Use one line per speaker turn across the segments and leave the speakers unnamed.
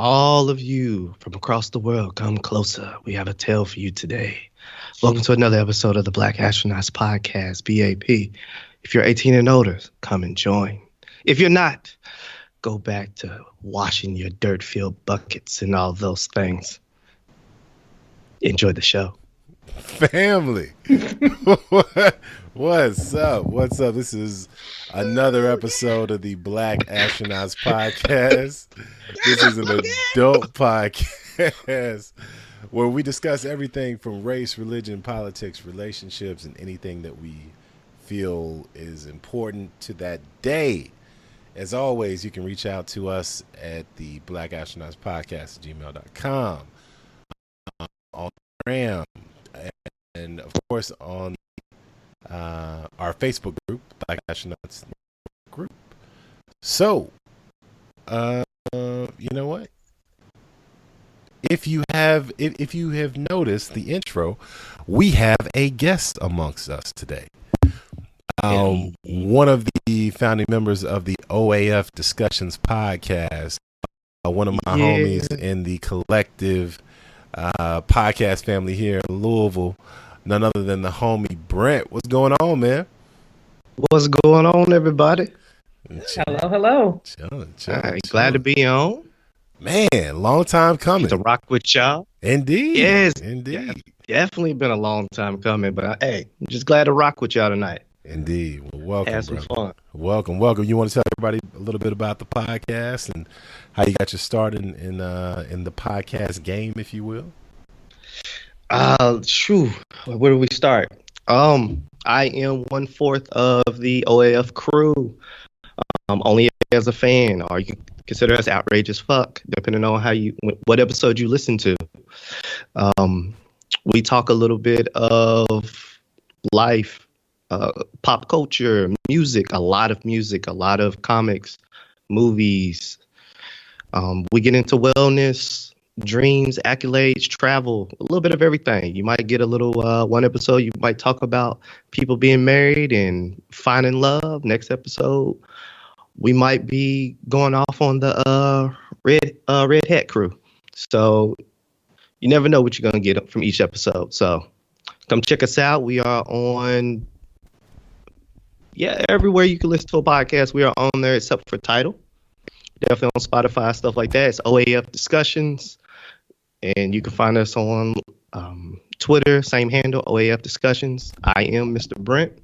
all of you from across the world, come closer. We have a tale for you today. Welcome to another episode of the Black Astronauts Podcast, BAP. If you're 18 and older, come and join. If you're not, go back to washing your dirt-filled buckets and all those things. Enjoy the show.
Family. What's up? What's up? This is another episode of the Black Astronauts Podcast. This is an adult podcast where we discuss everything from race, religion, politics, relationships, and anything that we feel is important to that day. As always, you can reach out to us at the Black Astronauts Podcast @gmail.com, on Instagram, and of course on our Facebook group, Black Astronauts Group. So, you know what? If you have noticed the intro, we have a guest amongst us today. One of the founding members of the OAF Discussions podcast, one of my homies in the collective podcast family here in Louisville, none other than the homie Brent. What's going on, man?
What's going on, everybody?
Hello.
Chilling. Glad to be on.
Man, long time coming.
To rock with y'all.
Indeed.
Yes.
Indeed.
Yeah, definitely been a long time coming, but hey, I'm just glad to rock with y'all tonight.
Indeed. Well, welcome,
have some fun.
Welcome. You want to tell everybody a little bit about the podcast and how you got your start in the podcast game, if you will?
Where do we start? I am 1/4 of the OAF crew. Only as a fan, or you can consider us outrageous fuck, depending on what episode you listen to. We talk a little bit of life, pop culture, music, a lot of comics, movies. We get into wellness, dreams, accolades, travel, a little bit of everything. You might get a little, one episode, you might talk about people being married and finding love. Next episode, we might be going off on the Red Hat crew. So you never know what you're going to get from each episode. So come check us out. We are on, everywhere you can listen to a podcast. We are on there except for Tidal. Definitely on Spotify, stuff like that. It's OAF Discussions. And you can find us on Twitter, same handle, OAF Discussions. I am Mr. Brent.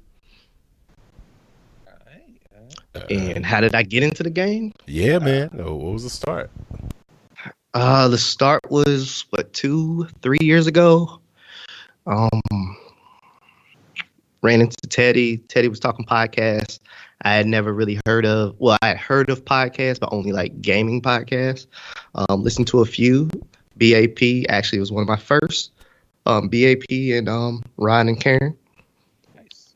And how did I get into the game?
Yeah, man. What was the start?
The start was, 2-3 years ago? Ran into Teddy. Teddy was talking podcasts. I had never really heard of podcasts, but only like gaming podcasts. Listened to a few. BAP actually was one of my first. BAP and Ryan and Karen.
Nice.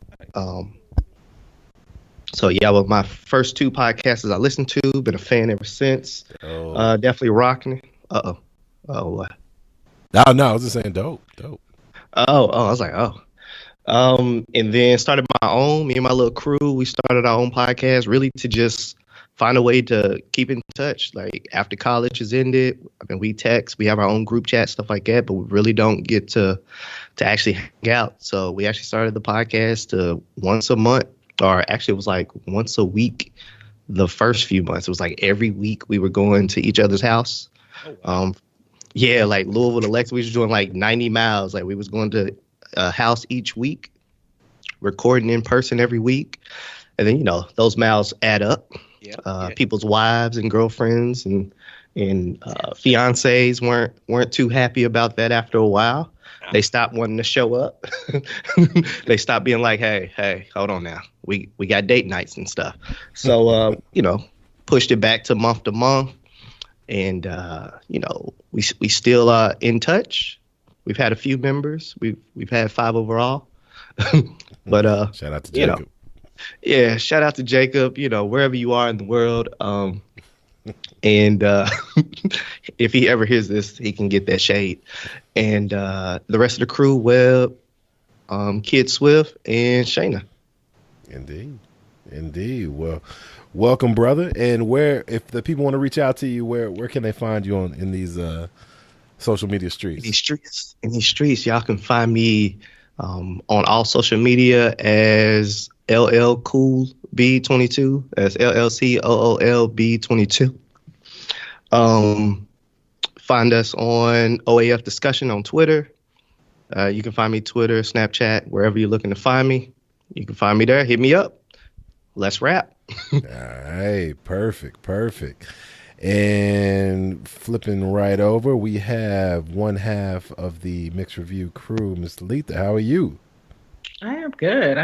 So well, my first two podcasts I listened to, been a fan ever since. Definitely rocking it. What?
No, I was just saying dope.
I was like, and then started my own. Me and my little crew, we started our own podcast, really to just find a way to keep in touch. Like after college has ended, we text, we have our own group chat, stuff like that, but we really don't get to actually hang out. So we actually started the podcast to once a month, or actually it was like once a week. The first few months, it was like every week we were going to each other's house. Oh, wow. Like Louisville to Lexington, we was doing like 90 miles. Like we was going to a house each week, recording in person every week, and then those miles add up. People's wives and girlfriends and fiancés weren't too happy about that after a while. They stopped wanting to show up. They stopped being like, hey, hold on now. We got date nights and stuff. So, pushed it back to month, and we still in touch. We've had a few members. We've had 5 overall. But
shout out to Jacob.
Shout out to Jacob. Wherever you are in the world. And if he ever hears this, he can get that shade. And the rest of the crew, Webb, Kid Swift, and Shayna.
Indeed. Indeed. Well, welcome, brother. And if the people want to reach out to you, where can they find you in these social media streets?
In these streets, y'all can find me on all social media as LL Cool B22. That's LLCOOLB22. Find us on OAF Discussion on Twitter. You can find me Twitter, Snapchat, wherever you're looking to find me. You can find me there. Hit me up. Let's rap.
All right. Perfect. And flipping right over, we have one half of the Mixed Review crew, Miss Letha. How are you?
I am good.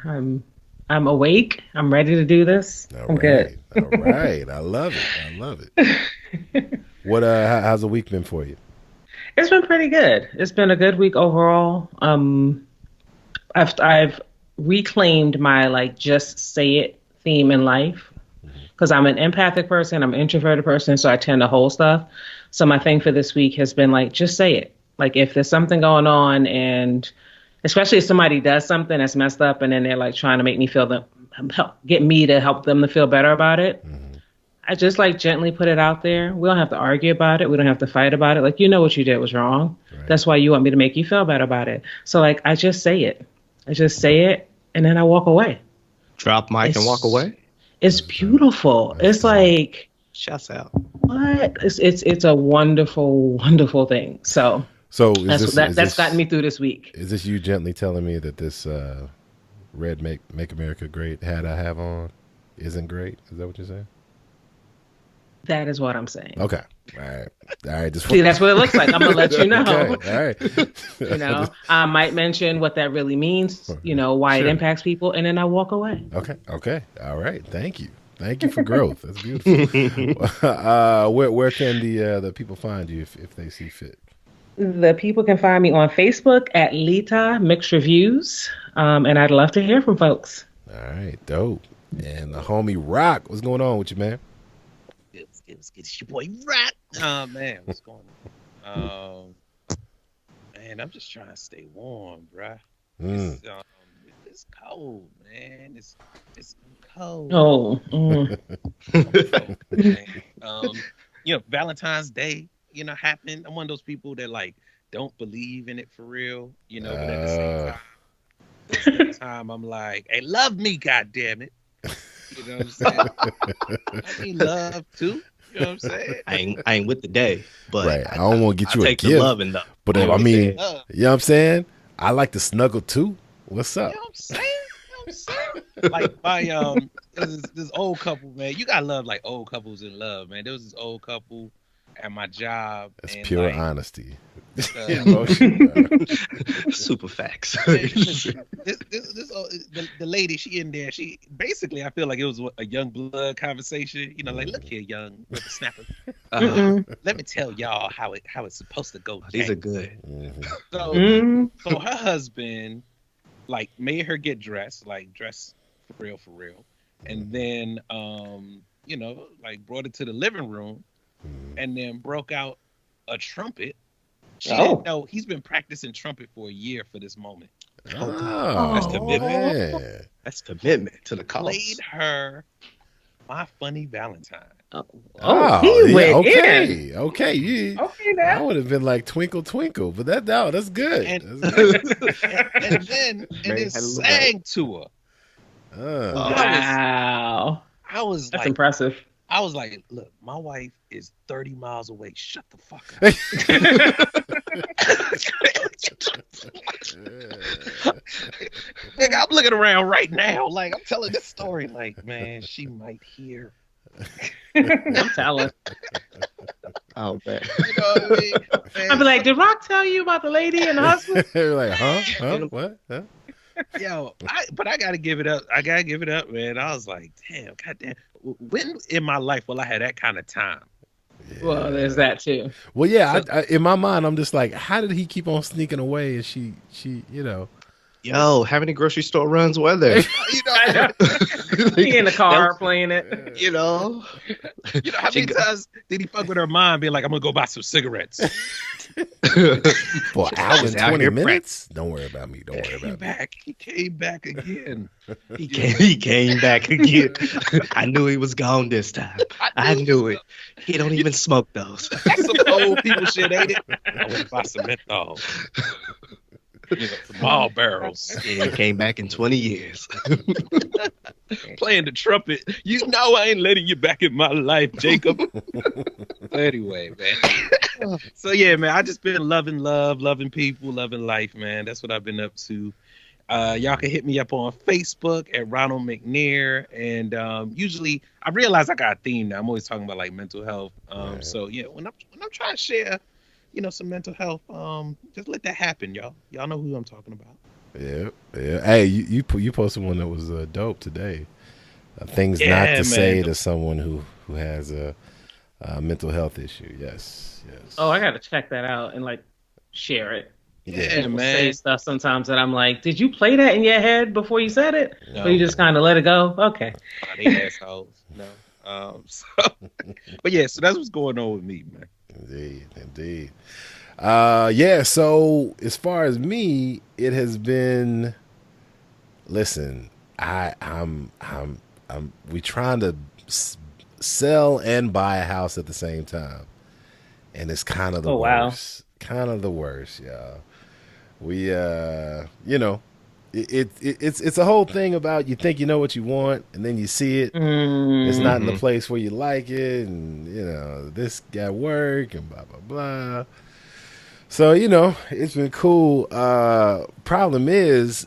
I'm awake. I'm ready to do this. I'm good.
All right. I love it. What how's the week been for you?
It's been pretty good. It's been a good week overall. I've reclaimed my just say it theme in life because I'm an empathic person. I'm an introverted person, so I tend to hold stuff. So my thing for this week has been just say it. If there's something going on, and especially if somebody does something that's messed up and then they're trying to make me get me to help them to feel better about it. Mm-hmm. I just gently put it out there. We don't have to argue about it. We don't have to fight about it. You know what you did was wrong. Right. That's why you want me to make you feel better about it. So I just say it. I just say it, and then I walk away.
Drop mic and walk away.
It's beautiful. It's
shouts out.
What? It's a wonderful, wonderful thing. So that's gotten me through this week.
Is this you gently telling me that this red Make America Great hat I have on isn't great? Is that what you're saying?
That is what I'm saying.
Okay. All right.
See, that's what it looks like. I'm going to let you know.
Okay. All right.
I might mention what that really means, why it impacts people, and then I walk away.
Okay. All right. Thank you for growth. That's beautiful. Where can the people find you if they see fit?
The people can find me on Facebook at Letha Mixed Reviews, and I'd love to hear from folks.
All right. Dope. And the homie Rock, what's going on with you, man?
It's your boy Rock. Oh man, what's going on? Man, I'm just trying to stay warm, bruh. It's cold, man. It's cold.
Oh.
Valentine's Day, happened. I'm one of those people that don't believe in it for real, but at the same time, I'm like, hey, love me, goddammit. You know what I'm saying? I need love too. You know what I'm saying?
I ain't with the day, but
right. I don't want to get you a gift.
The loving though.
But you know what I'm saying? I like to snuggle too. What's up?
You know what I'm saying? This old couple, man. You gotta love old couples in love, man. There was this old couple at my job.
That's pure honesty.
Super facts.
The lady, she in there. She basically, I feel like it was a young blood conversation. Look here, young snapper. Let me tell y'all how it's supposed to go.
These are good.
So her husband made her get dressed, dress for real, and then brought it to the living room, and then broke out a trumpet. She didn't know he's been practicing trumpet for a year for this moment.
That's commitment. Man. That's commitment to the cause.
Played her My Funny Valentine.
He went in.
Okay. Yeah.
Okay,
I would have been like Twinkle Twinkle, but that's good.
And then sang to her.
Wow. That's impressive.
I was like, look, my wife is 30 miles away. Shut the fuck up. Nigga, I'm looking around right now. I'm telling this story. Man, she might hear.
I'm telling.
Oh, man.
You know what I mean? Man,
I'll be like, did Rock tell you about the lady and the husband?
You're like, huh? What? Huh?
Yo, I gotta give it up. Man. I was like, damn, goddamn. When in my life will I have that kind of time?
Yeah. Well, there's that too.
Well, yeah. I, in my mind, I'm just like, how did he keep on sneaking away? And she,
Yo, how many grocery store runs were there?
He in the car playing it.
You know,
How many times did he fuck with her mom, being like, "I'm gonna go buy some cigarettes"?
For an hour and
was out
20
here
minutes? Don't worry about me. Don't worry about me.
He came back again.
he came back again. I knew he was gone this time. I knew it. He don't even smoke those.
That's some old people shit, ain't it? I went to buy some menthol. Some ball barrels.
Yeah, he came back in 20 years.
Playing the trumpet. You know I ain't letting you back in my life, Jacob. Anyway, man. So yeah, man, I just been loving love, loving people, loving life, man. That's what I've been up to. Y'all can hit me up on Facebook at Ronald McNair. And usually I realize I got a theme now. I'm always talking about like mental health.
Right.
So yeah, when I'm trying to share, some mental health, just let that happen, y'all. Y'all know who I'm talking about.
Yeah. Hey, you posted one that was dope today. Things not to
man.
say to someone who has a mental health issue. Yes.
Oh, I gotta check that out and like share it.
Yeah,
People
man.
say stuff sometimes that I'm like, did you play that in your head before you said it?
No.
Or you just kind of let it go? Okay.
They assholes. No. But yeah, so that's what's going on with me, man.
Indeed. Yeah, so as far as me, it has been, listen, we trying to sell and buy a house at the same time. And it's kind of the worst. Wow. Kind of the worst, y'all. We it's a whole thing about you think you know what you want and then you see it. Mm-hmm. It's not in the place where you like it, and this got work and blah blah blah. So it's been cool. Problem is,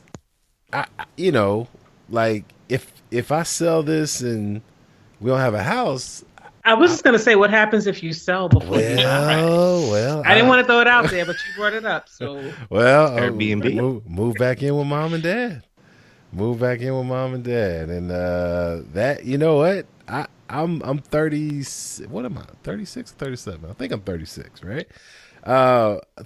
like if I sell this and we don't have a house.
I was just gonna say, what happens if you sell before you buy?
Well,
I didn't want to throw it out there, but you brought it up. So
Airbnb,
move back in with mom and dad. And that what I'm 30. What am I? 36 or 37? I think I'm 36, right?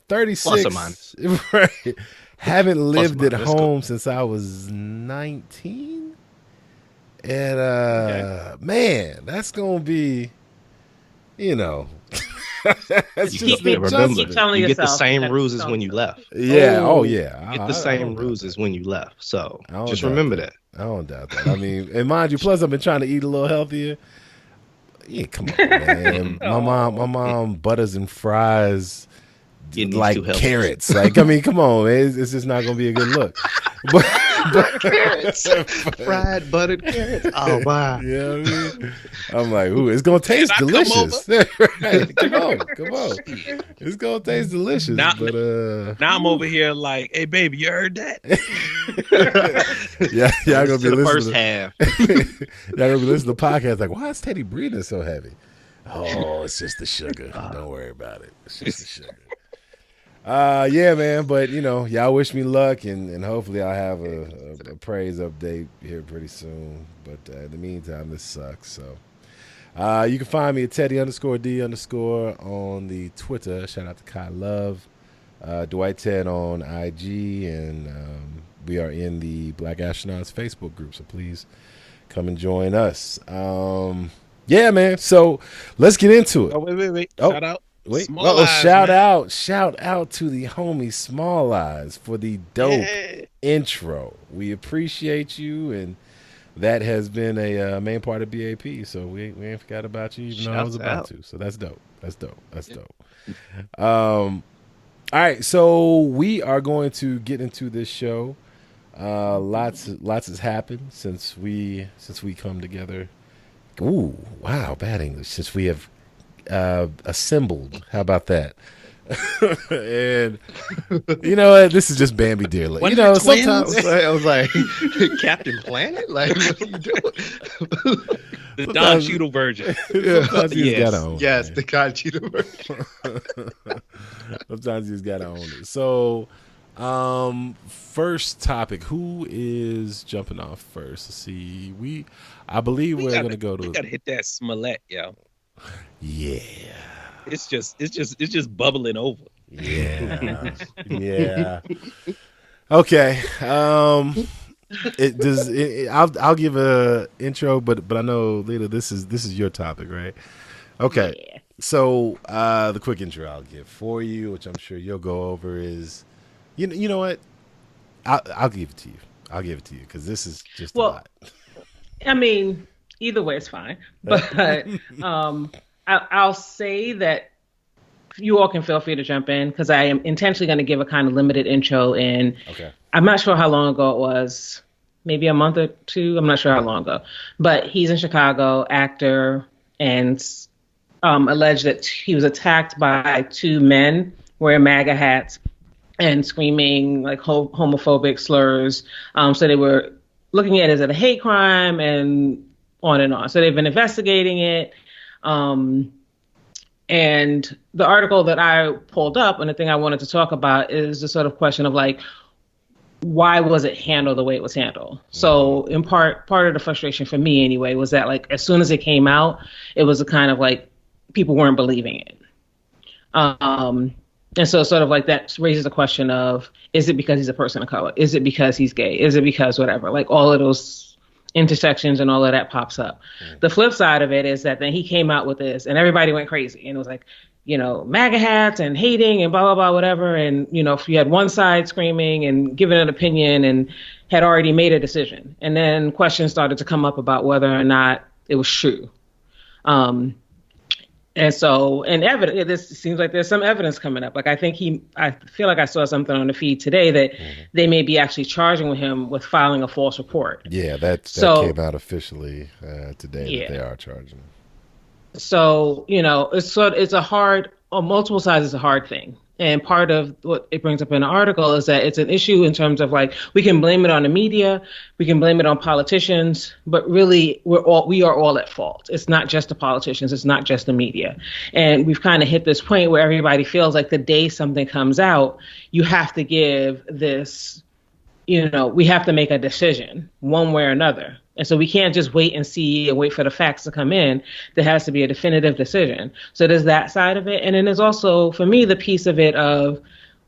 36.
Plus or minus.
Right. Haven't lived at home since I was 19. And man, that's gonna be, that's just
remember. You get the same bruises when you left.
Yeah. Oh yeah.
You get the same bruises when you left. So just remember that.
I don't doubt that. I mean, and mind you, plus I've been trying to eat a little healthier. Yeah, come on, man. My mom butters and fries like carrots. Like, I mean, come on, man. It's just not gonna be a good look. But
carrots, fried buttered carrots. Oh wow!
Yeah, I'm like, ooh, it's gonna taste delicious. Right. Come on. It's gonna taste delicious.
Now
I'm
over here like, hey, baby, you heard that?
Yeah, y'all gonna be listening.
First half.
Y'all gonna be listening to the podcast like, why is Teddy breathing so heavy? Oh, it's just the sugar. Don't worry about it. It's just the sugar. Yeah, man, but y'all wish me luck, and hopefully I'll have a praise update here pretty soon. But in the meantime, this sucks. So you can find me at Teddy_D_ on the Twitter. Shout out to Kai Love, Dwight Ted on IG, and we are in the Black Astronauts Facebook group. So please come and join us. Yeah, man. So let's get into it.
Oh, wait. Shout out.
Wait, shout out to the homie Small Eyes for the dope intro. We appreciate you, and that has been a main part of BAP. So we ain't forgot about you, even though I was about to. So that's dope. All right, so we are going to get into this show. Lots has happened since we come together. Ooh, wow, bad English. Since we have assembled. How about that? And this is just Bambi Dearly. Sometimes
I was like, Captain Planet? Like, what are you doing?
The Don Cheadle version.
Yes, the Don Cheadle version.
Sometimes he's got to own it. So, first topic. Who is jumping off first? Let's see. I believe we're going to go to.
We got to hit that Smollett, yo.
Yeah.
It's just bubbling over.
Yeah. Yeah. Okay. I'll give a intro, but I know, Lita, this is your topic, right? Okay.
Yeah.
So the quick intro I'll give for you, which I'm sure you'll go over, is you know what? I'll give it to you. I'll give it to you because this is just a lot.
I mean, either way is fine. But I'll say that you all can feel free to jump in because I am intentionally going to give a kind of limited intro. And I'm not sure how long ago it was, maybe a month or two. I'm not sure how long ago. But he's in Chicago, actor, and alleged that he was attacked by two men wearing MAGA hats and screaming like homophobic slurs. So they were looking at it as a hate crime and on and on. So they've been investigating it. And the article that I pulled up and the thing I wanted to talk about is the sort of question of like, why was it handled the way it was handled? So in part of the frustration for me anyway was that like as soon as it came out, it was a kind of like people weren't believing it. And so sort of like that raises the question of, is it because he's a person of color? Is it because he's gay? Is it because whatever? Like all of those intersections and all of that pops up. The flip side of it is that then he came out with this and everybody went crazy. And it was like, MAGA hats and hating and blah, blah, blah, whatever. And, if you had one side screaming and giving an opinion and had already made a decision. And then questions started to come up about whether or not it was true. And so, this seems like there's some evidence coming up. Like, I feel like I saw something on the feed today that they may be actually charging him with filing a false report.
Yeah, that came out officially today that they are charging him.
So, it's a hard, on multiple sides, it's a hard thing. And part of what it brings up in the article is that it's an issue in terms of like, we can blame it on the media, we can blame it on politicians, but really we are all at fault. It's not just the politicians, it's not just the media. And we've kind of hit this point where everybody feels like the day something comes out, you have to give this, we have to make a decision one way or another. And so we can't just wait and see and wait for the facts to come in. There has to be a definitive decision. So there's that side of it. And then there's also, for me, the piece of it of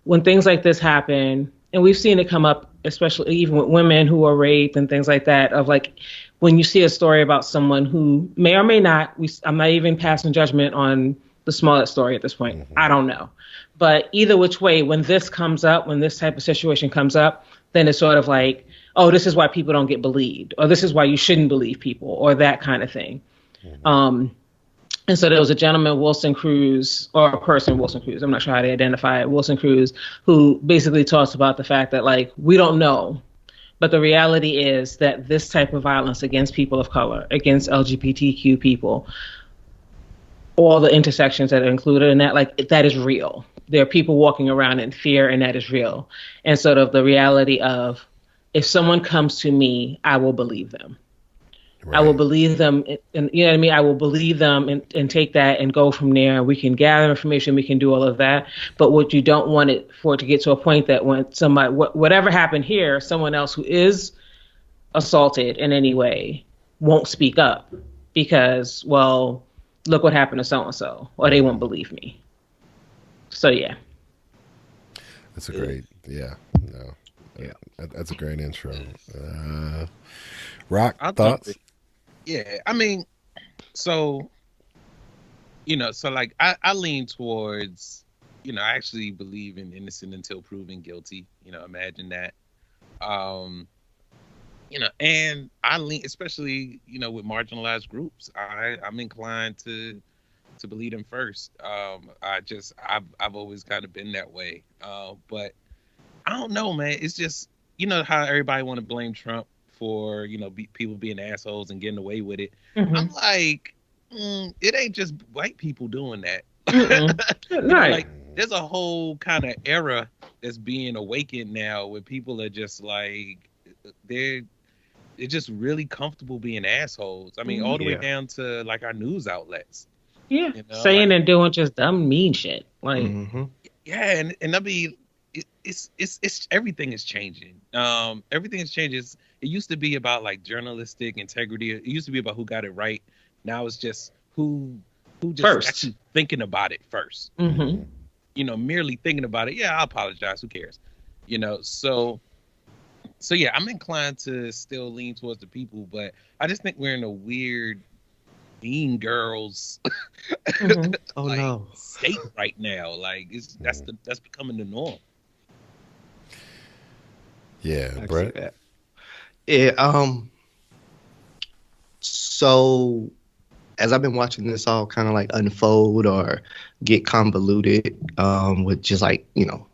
when things like this happen, and we've seen it come up, especially even with women who are raped and things like that, of like when you see a story about someone who may or may not, I'm not even passing judgment on the Smollett story at this point. I don't know. But either which way, when this comes up, when this type of situation comes up, then it's sort of like, oh, this is why people don't get believed, or this is why you shouldn't believe people, or that kind of thing. And so there was a gentleman, Wilson Cruz, or a person, Wilson Cruz, I'm not sure how to identify it, Wilson Cruz, who basically talks about the fact that, like, we don't know, but the reality is that this type of violence against people of color, against LGBTQ people, all the intersections that are included in that, like, that is real. There are people walking around in fear, and that is real. And sort of the reality of, if someone comes to me, I will believe them. Right. I will believe them, and you know what I mean? I will believe them and take that and go from there. We can gather information, we can do all of that. But what you don't want it for it to get to a point that when somebody, whatever happened here, someone else who is assaulted in any way won't speak up because, well, look what happened to so-and-so, or they won't believe me. So, yeah.
That's a great, yeah. That's a great intro. Rock, thoughts?
Yeah, I mean, so, so like I lean towards, I actually believe in innocent until proven guilty. Imagine that. And I lean, especially, with marginalized groups, I'm inclined to believe them first. I've always kind of been that way. But I don't know, man. It's just, how everybody want to blame Trump for, people being assholes and getting away with it. Mm-hmm. I'm like, it ain't just white people doing that.
Right.
Like, there's a whole kind of era that's being awakened now where people are just like, they're just really comfortable being assholes. I mean, all the way down to like our news outlets.
Yeah, saying and doing just dumb, mean shit. Like,
yeah, and I mean, it's everything is changing. Everything is changing. It used to be about like journalistic integrity. It used to be about who got it right. Now it's just who just
first.
Actually thinking about it first. Merely thinking about it. Yeah, I'll apologize. Who cares? So So yeah, I'm inclined to still lean towards the people, but I just think we're in a weird Mean Girls
Oh
like
no.
state right now. Like that's becoming the norm.
Yeah,
I can
Brett.
see that. Yeah. So as I've been watching this all kind of like unfold or get convoluted, with just like,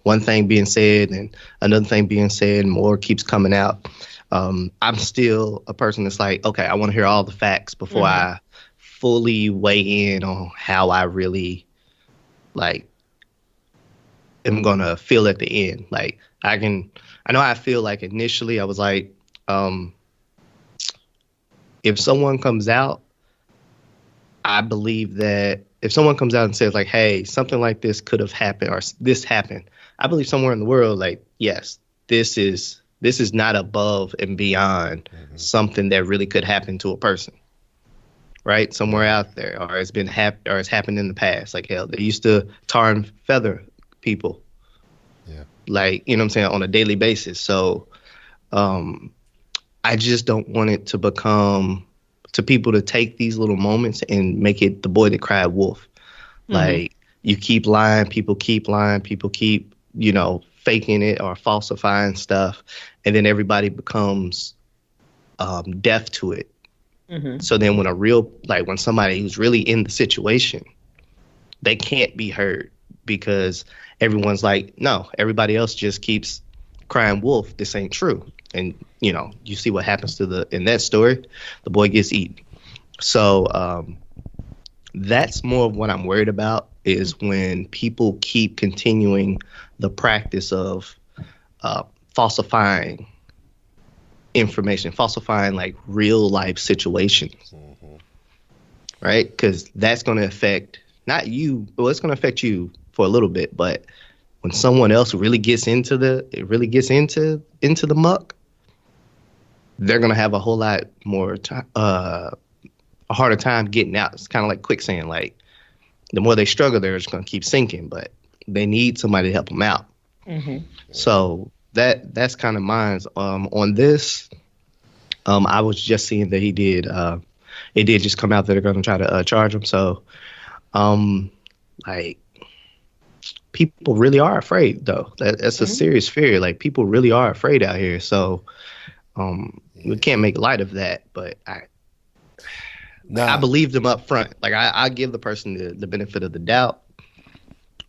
one thing being said and another thing being said, and more keeps coming out. I'm still a person that's like, okay, I want to hear all the facts before I fully weigh in on how I really like am gonna feel at the end. Like I know how I feel like initially I was like, if someone comes out, I believe that if someone comes out and says like, hey, something like this could have happened or this happened, I believe somewhere in the world, like, yes, this is not above and beyond something that really could happen to a person, right? Somewhere out there, or it's happened in the past. Like, hell, they used to tar and feather people.
Yeah.
Like, you know what I'm saying, on a daily basis. So I just don't want it to become to people to take these little moments and make it the boy that cried wolf. Like, you keep lying, people keep lying, people keep, faking it or falsifying stuff. And then everybody becomes deaf to it. So then when somebody who's really in the situation, they can't be heard because everyone's like, no, everybody else just keeps crying wolf. This ain't true. And, you see what happens in that story, the boy gets eaten. So that's more of what I'm worried about is when people keep continuing the practice of falsifying information, falsifying like real life situations, right? Because that's going to affect not you, but it's going to affect you for a little bit. But when someone else really gets into the muck, they're going to have a whole lot more a harder time getting out. It's kind of like quicksand. Like, the more they struggle, they're just going to keep sinking, but they need somebody to help them out. So that's kind of mine. On this, I was just seeing that it did just come out that they're going to try to charge him. So, like, people really are afraid, though. That's a serious fear. Like, people really are afraid out here. So, we can't make light of that, but I believe them up front. Like, I give the person the benefit of the doubt,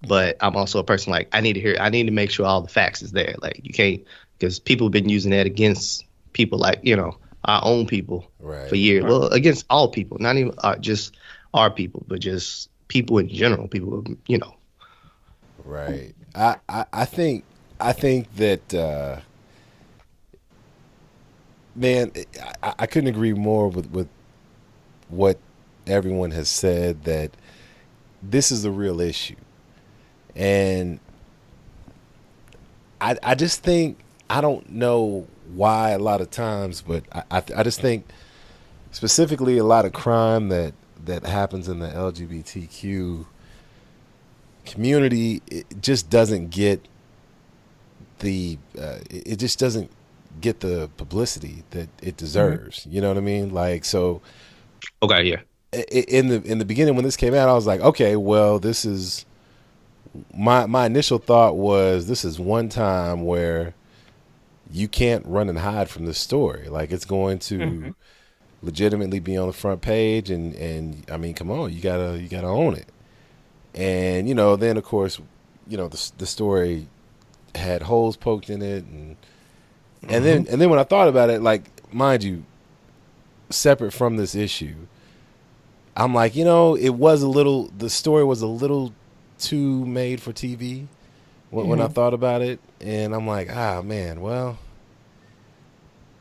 but I'm also a person like, I need to make sure all the facts is there. Like, you can't, because people have been using that against people like, our own people for years. Well, against all people, not even just our people, but just people in general, people,
Right. I think that, man, I couldn't agree more with what everyone has said, that this is a real issue. And I just think, I don't know why a lot of times, but I just think specifically a lot of crime that happens in the LGBTQ community, it just doesn't get it just doesn't get the publicity that it deserves. You know what I mean? Like, so.
Okay, yeah.
In the beginning when this came out, I was like, okay, well, this is my initial thought was, this is one time where you can't run and hide from this story. Like, it's going to legitimately be on the front page, and I mean, come on, you gotta own it. And then of course, the story had holes poked in it, and then when I thought about it, like, mind you, separate from this issue, I'm like, the story was a little too made for TV when I thought about it. And I'm like, man, well,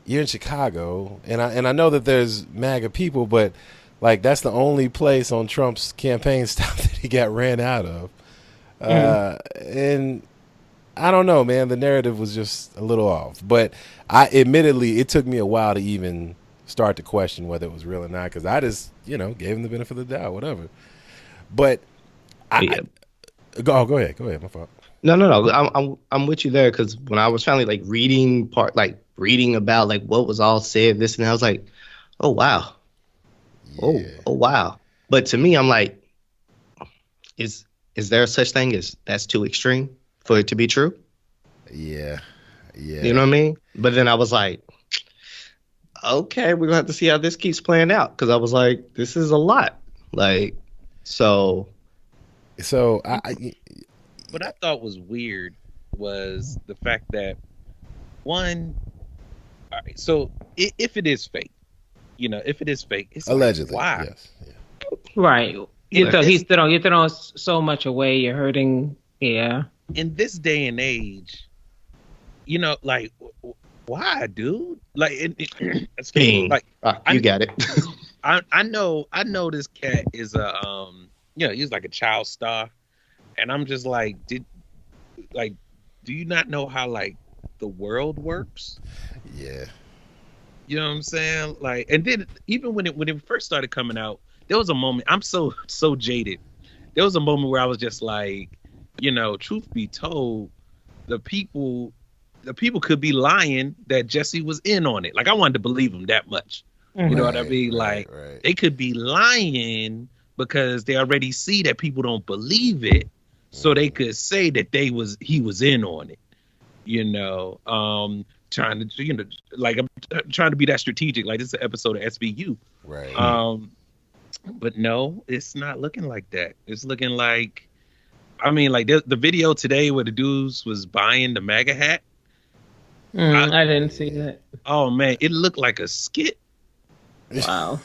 you're in Chicago, and I know that there's MAGA people, but like, that's the only place on Trump's campaign stop that he got ran out of. And I don't know, man, the narrative was just a little off. But admittedly, it took me a while to even start to question whether it was real or not, because I just, gave him the benefit of the doubt, whatever. But go ahead, my fault.
No. I'm with you there, because when I was finally like reading reading about like what was all said, this and that. I was like, oh wow.
Yeah.
Oh wow. But to me, I'm like, is there such thing as that's too extreme for it to be true?
Yeah.
You know what I mean? But then I was like, okay, we're gonna have to see how this keeps playing out, because I was like, this is a lot. Like, so
I
What I thought was weird was the fact that one. All right, so if it is fake, if it is fake, it's
allegedly,
like, why?
yes, yeah.
Right. You throw so much away. You're hurting. Yeah.
In this day and age, like, why, dude? Like, like,
you got it.
I know this cat is he's like a child star, and I'm just like, do you not know how like the world works?
Yeah.
You know what I'm saying? Like, and then even when it first started coming out, there was a moment. I'm so jaded. There was a moment where I was just like, truth be told, the people could be lying that Jussie was in on it. Like, I wanted to believe him that much. You know what I mean? Like, they could be lying because they already see that people don't believe it, so they could say that he was in on it. Trying to, like, I'm trying to be that strategic. Like, this is an episode of SVU.
Right.
But no, it's not looking like that. It's looking like, I mean, like the video today where the dudes was buying the MAGA hat.
I didn't see that.
Oh man, it looked like a skit.
Wow.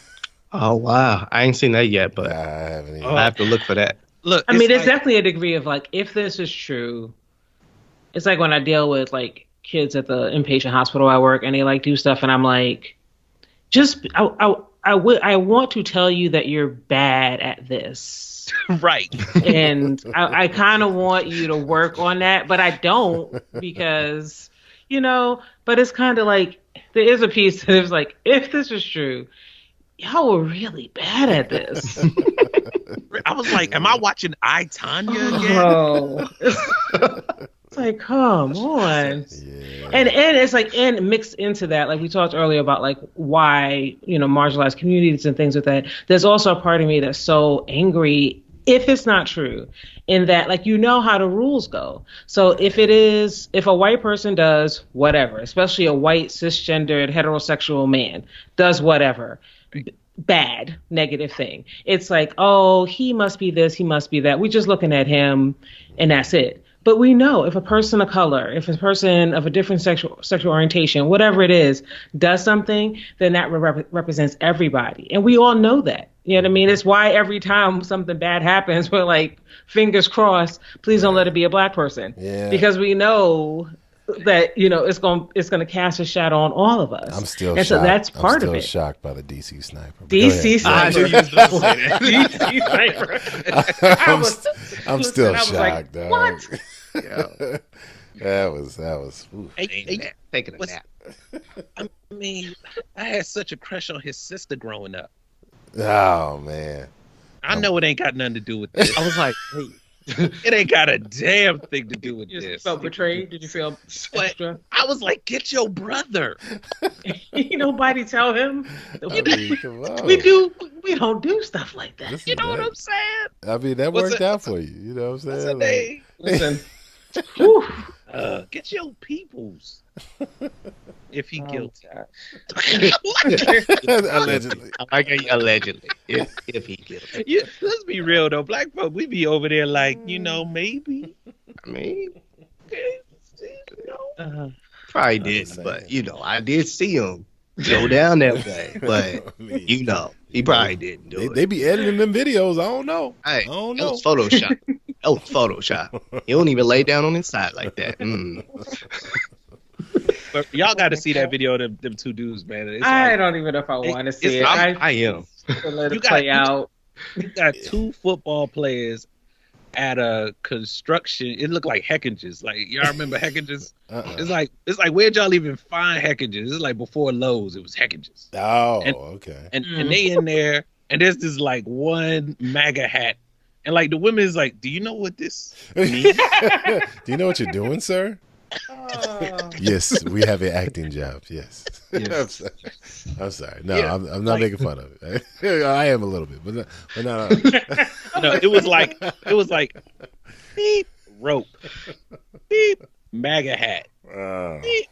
Oh wow, I ain't seen that yet, but
I haven't either.
I have to look for that.
Look,
I mean, there's definitely a degree of like, if this is true, it's like when I deal with like kids at the inpatient hospital I work, and they like do stuff, and I'm like, I want to tell you that you're bad at this.
right.
And I kind of want you to work on that, but I don't, because, but it's kind of like, there is a piece that is like, if this is true, y'all were really bad at this.
I was like, am I watching I, Tonya again?
Oh. It's like, come on.
Yeah.
And it's like, and mixed into that, like we talked earlier about like why, marginalized communities and things with that. There's also a part of me that's so angry if it's not true, in that, like, how the rules go. So if a white person does whatever, especially a white cisgendered heterosexual man does whatever, bad, negative thing, it's like, oh, he must be this, he must be that. We're just looking at him and that's it. But we know if a person of color, if a person of a different sexual orientation, whatever it is, does something, then that represents everybody. And we all know that. You know what I mean? It's why every time something bad happens, we're like, fingers crossed, please don't let it be a black person.
Yeah.
Because we know that, it's going to cast a shadow on all of us.
I'm still
shocked. So that's part of it.
I'm still shocked by the DC sniper.
DC sniper. DC sniper.
I'm still shocked,
like,
dog.
What?
Yeah.
That was
Taking a nap.
I mean, I had such a crush on his sister growing up.
Oh man.
I know it ain't got nothing to do with this.
I was like, hey.
It ain't got a damn thing to do with
You
this.
felt betrayed? Did you feel extra?
I was like, get your brother.
Nobody tell him.
Come on.
We don't do stuff like that.
You know what I'm saying?
I mean, that worked out for you. You know what I'm saying?
Hey,
Listen.
get your peoples. If he guilty.
Allegedly.
I like it, allegedly. If he guilty.
Yeah, let's be real though. Black folk, we be over there like, maybe.
I mean,
Uh,
probably didn't, but I did see him go down that way. But he probably didn't do it.
They be editing them videos. I don't know.
Hey,
I don't
that
know.
was Photoshop. That was Photoshop. He don't even lay down on his side like that.
but y'all got to see that video of them two dudes, man. It's
I
like,
don't even know if I want to see it.
I am.
Let it play out.
You got two football players at a construction. It looked like Heckinges. Like, y'all remember Heckinges? It's like where'd y'all even find Heckinges? It's like before Lowe's, it was Heckinges.
Oh,
and,
okay.
And they in there, and there's this like one MAGA hat, and like the women is like, do you know what this means?
Do you know what you're doing, sir? Yes, we have an acting job. Yes.
Yes.
I'm sorry. No,
Yeah,
I'm not making fun of it. I am a little bit, but no.
No, it was like beep rope, beep MAGA hat, beep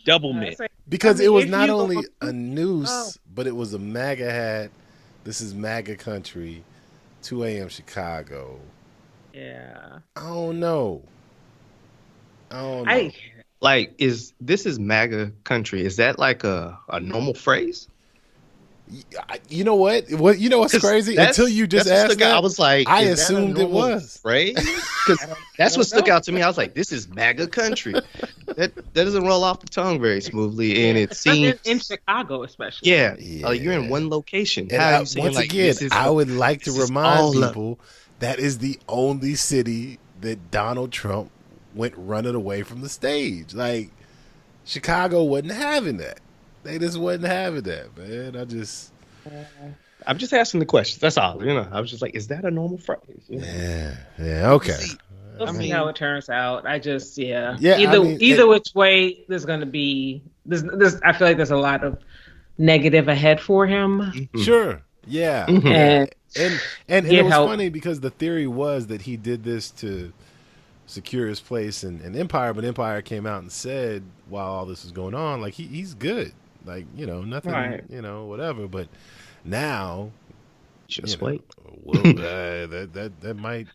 double mint.
Because
I mean,
it was
if
not
you-
only a noose, but it was a MAGA hat. This is MAGA country, 2 a.m. Chicago.
Yeah.
I don't know.
Like, is MAGA country? Is that like a normal phrase?
You know what? You know what's
'Cause
crazy? Until you just
that's what
asked
stuck out.
that,
I was like,
I
is that a
assumed it
normal
was.
phrase, because that's what stuck out to me. I was like, this is MAGA country. That doesn't roll off the tongue very smoothly, and it seems
in Chicago, especially.
yeah.
Yeah.
Like, you're in one location.
And
How are you saying,
once
like,
again,
this is
I would like to
this is
remind
all of-
people that is the only city that Donald Trump went running away from the stage. Like, Chicago wasn't having that. They just wasn't having that, man.
I'm just asking the questions. That's all. I was just like, is that a normal phrase?
Yeah, okay.
See,
We'll
I
see
mean-
how it turns out. I just,
Yeah,
Either which way, there's going to be. There's. I feel like there's a lot of negative ahead for him.
Sure. Yeah.
And
And
Get
it was
help.
funny because the theory was that he did this to secure his place in Empire, but Empire came out and said while all this was going on, like he's good. Like, nothing,
Right.
whatever. But now,
Just wait.
well, that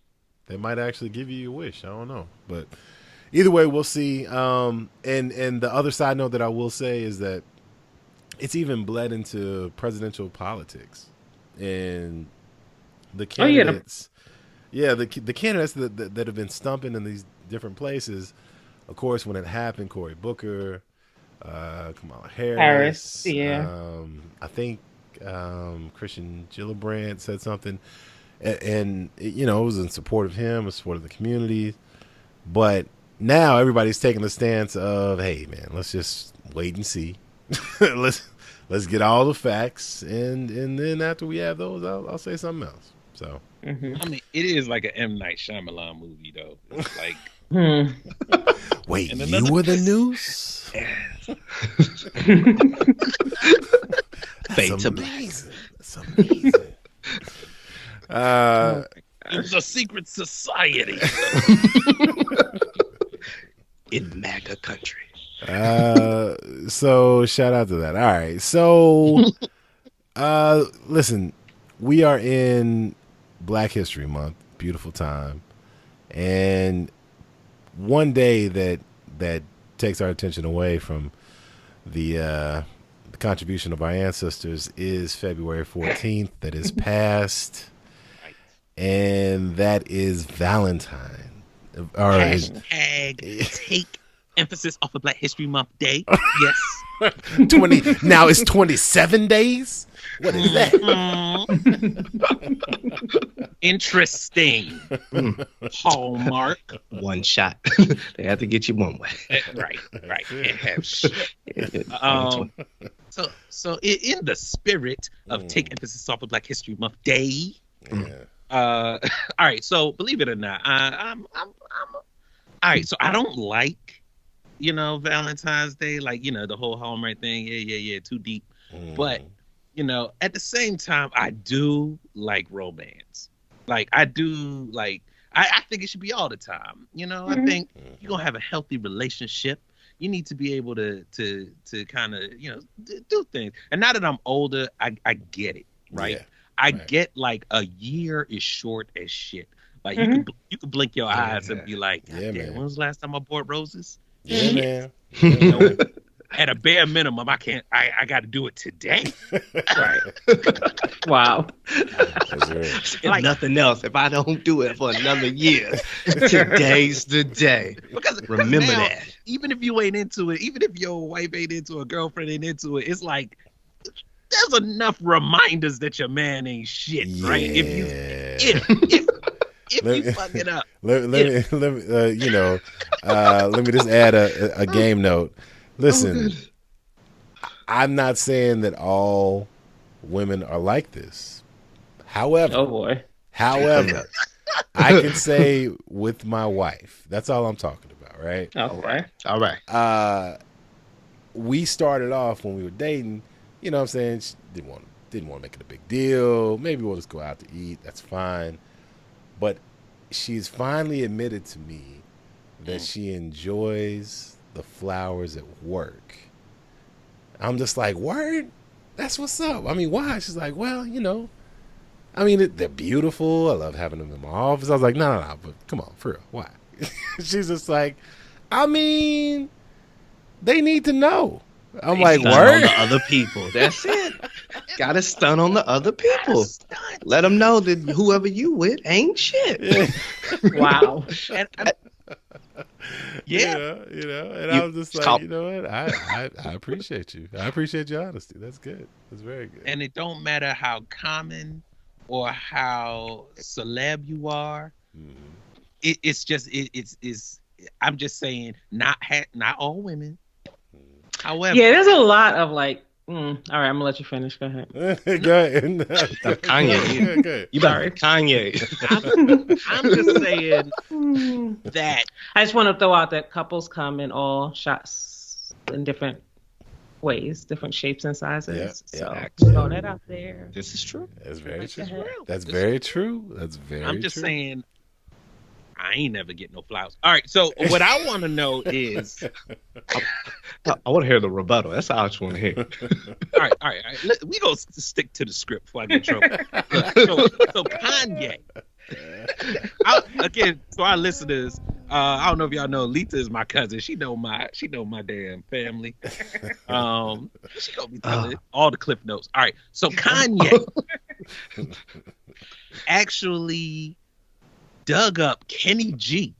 might actually give you your wish. I don't know, but either way, we'll see. And the other side note that I will say is that it's even bled into presidential politics, and the candidates, the candidates that have been stumping in these different places. Of course, when it happened, Cory Booker, Kamala Harris, I think Christian Gillibrand said something, and it was in support of him, in support of the community. But now everybody's taking the stance of, hey, man, let's just wait and see. let's get all the facts, and then after we have those, I'll say something else. So
I mean, it is like an M. Night Shyamalan movie, though. It's like,
wait,
And
you
another-
were the news?
Fate
That's
to
amazing. That's amazing.
it was a secret society.
in MAGA country.
So shout out to that. All right. So listen, we are in Black History Month, beautiful time. And one day that takes our attention away from the contribution of our ancestors is February 14th, that is past. And that is Valentine. Or
Hashtag take emphasis off of Black History Month Day. Yes.
20 now it's 27 days. What is that?
Interesting. Hallmark.
One shot. They have to get you one way.
Right. So in the spirit of take emphasis off of Black History Month Day.
Yeah.
All right. So believe it or not, I'm all right. So I don't like, Valentine's Day, like, the whole Hallmark thing. Yeah. Too deep. But, at the same time, I do like romance. Like, I do like, I think it should be all the time. I think you're going to have a healthy relationship. You need to be able to kind of, do things. And now that I'm older, I get it. Right.
Yeah.
I get like a year is short as shit. Like you can blink your eyes and be like, God damn,
man.
when was the last time I bought roses?
Yeah, man.
At a bare minimum, I got to do it today.
Right. Wow.
That's right.
If
Like-
nothing else, if I don't do it for another year, today's the day.
Because
Remember
now,
that.
even if you ain't into it, even if your wife ain't into it, girlfriend ain't into it, it's like there's enough reminders that your man ain't shit, right? If you fuck it up.
Let me just add a game note. Listen, I'm not saying that all women are like this. However,
Oh boy.
I can say with my wife, that's all I'm talking about. about, right?
Okay.
All right.
We started off when we were dating, you know what I'm saying? She didn't want to make it a big deal. Maybe we'll just go out to eat. That's fine. But she's finally admitted to me that she enjoys the flowers at work. I'm just like, word? That's what's up. I mean, why? She's like, well, you know, I mean, they're beautiful. I love having them in my office. I was like, no, but come on, for real. Why? She's just like, I mean, they need to know. I'm like,
Stun
word?
on the other people. That's it. Got to stun on the other people. Let them know that whoever you with ain't shit.
Wow.
And
And I was just like, you know what? I appreciate you. I appreciate your honesty. That's good. That's very good.
And it don't matter how common or how celeb you are. It's I'm just saying, not all women. However,
Yeah, there's a lot of like. All right, I'm gonna let you finish. Go ahead.
Go ahead.
Kanye.
Go ahead.
You better Kanye.
I'm just saying that
I just want to throw out that couples come in all shots in different ways, different shapes and sizes.
Yeah,
So throw that out there.
This is true.
That's very true.
ahead.
That's very true. That's very
I'm just
true.
saying, I ain't never get no flowers. All right, so what I want to know is,
I want to hear the rebuttal. That's all I just want to hear.
all right. We gonna stick to the script before I get in trouble. So Kanye. Again, for our listeners, I don't know if y'all know, Lita is my cousin. She know my damn family. She gonna be telling all the clip notes. All right, so Kanye actually dug up Kenny G.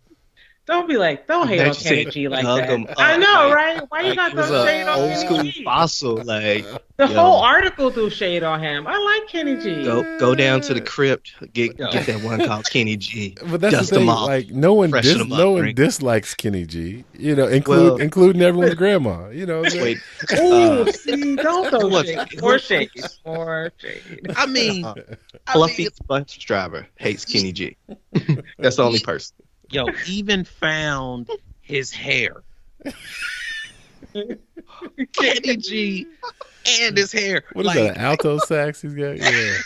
Don't hate on Kenny G like that. I know, right? Why you got
He was
those shade
an
on
old
Kenny
school
G?
fossil. Like
The whole article threw shade on him. I like Kenny G.
go down to the crypt, get that one called Kenny G.
But that's
Dust
the thing.
them off,
Like no one
drink.
dislikes Kenny G. You know, including everyone's grandma. You know.
Wait,
See, don't throw shade. More shade.
I mean,
Fluffy bus driver hates Kenny G. That's the only person.
Yo, even found his hair. Kenny G and his hair.
What is that? An alto sax he's got? Yeah.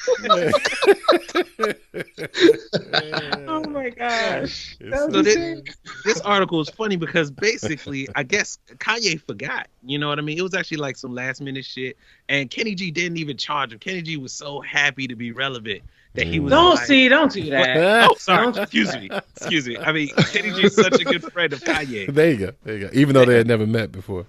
Oh my gosh.
So this article is funny because basically, I guess Kanye forgot. You know what I mean? It was actually like some last minute shit, and Kenny G didn't even charge him. Kenny G was so happy to be relevant that he was.
Don't do that.
Oh, sorry. Excuse me. I mean, Kenny G is such a good friend of Kanye.
There you go. Even though they had never met before.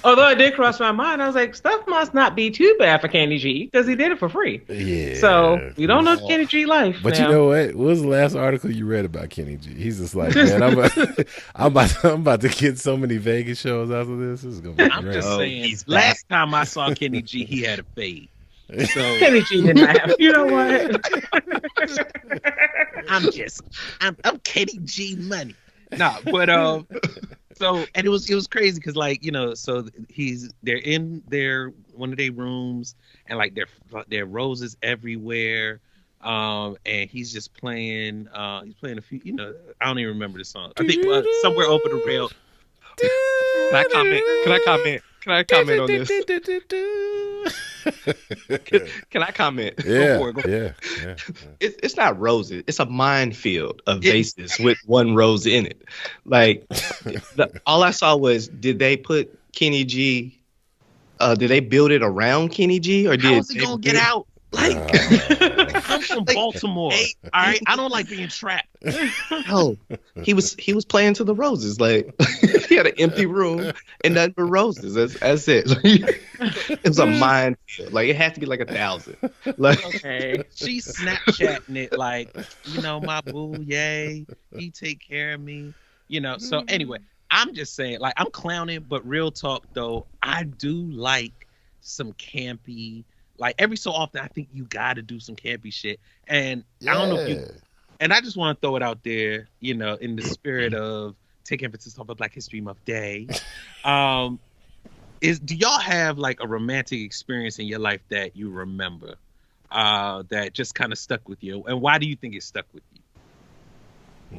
Although it did cross my mind, I was like, stuff must not be too bad for Kenny G because he did it for free.
Yeah.
So we don't know Kenny G life.
But
now.
you know what? What was the last article you read about Kenny G? He's just like, man, I'm about to get so many Vegas shows after this. This is gonna be
I'm
great.
just saying. Last time I saw Kenny G, he had a fade. So
Kenny G didn't have. You know what?
I'm Kenny G money. Nah, but so and it was crazy because like, you know, so they're in one of their rooms and like there are roses everywhere, and he's just playing a few, you know, I don't even remember the song. I think Somewhere Over the Rail.
Can I comment on this? Can I comment?
Yeah.
It's not roses. It's a minefield of vases with one rose in it. Like, all I saw was, did they put Kenny G? Did they build it around Kenny G, or
How is he gonna get out? Like, I'm from Baltimore. All right, I don't like being trapped.
No, he was playing to the roses. Like, he had an empty room and nothing but roses. That's it. It was a minefield. Like, it had to be like 1,000. Like,
Okay.
She's Snapchatting it like, you know, my boo, yay, he take care of me. You know. So anyway, I'm just saying, like, I'm clowning, but real talk though, I do like some campy. Like every so often, I think you got to do some campy shit, and I don't know if you. And I just want to throw it out there, you know, in the spirit of taking emphasis off of Black History Month Day. Do y'all have like a romantic experience in your life that you remember, that just kind of stuck with you, and why do you think it stuck with you?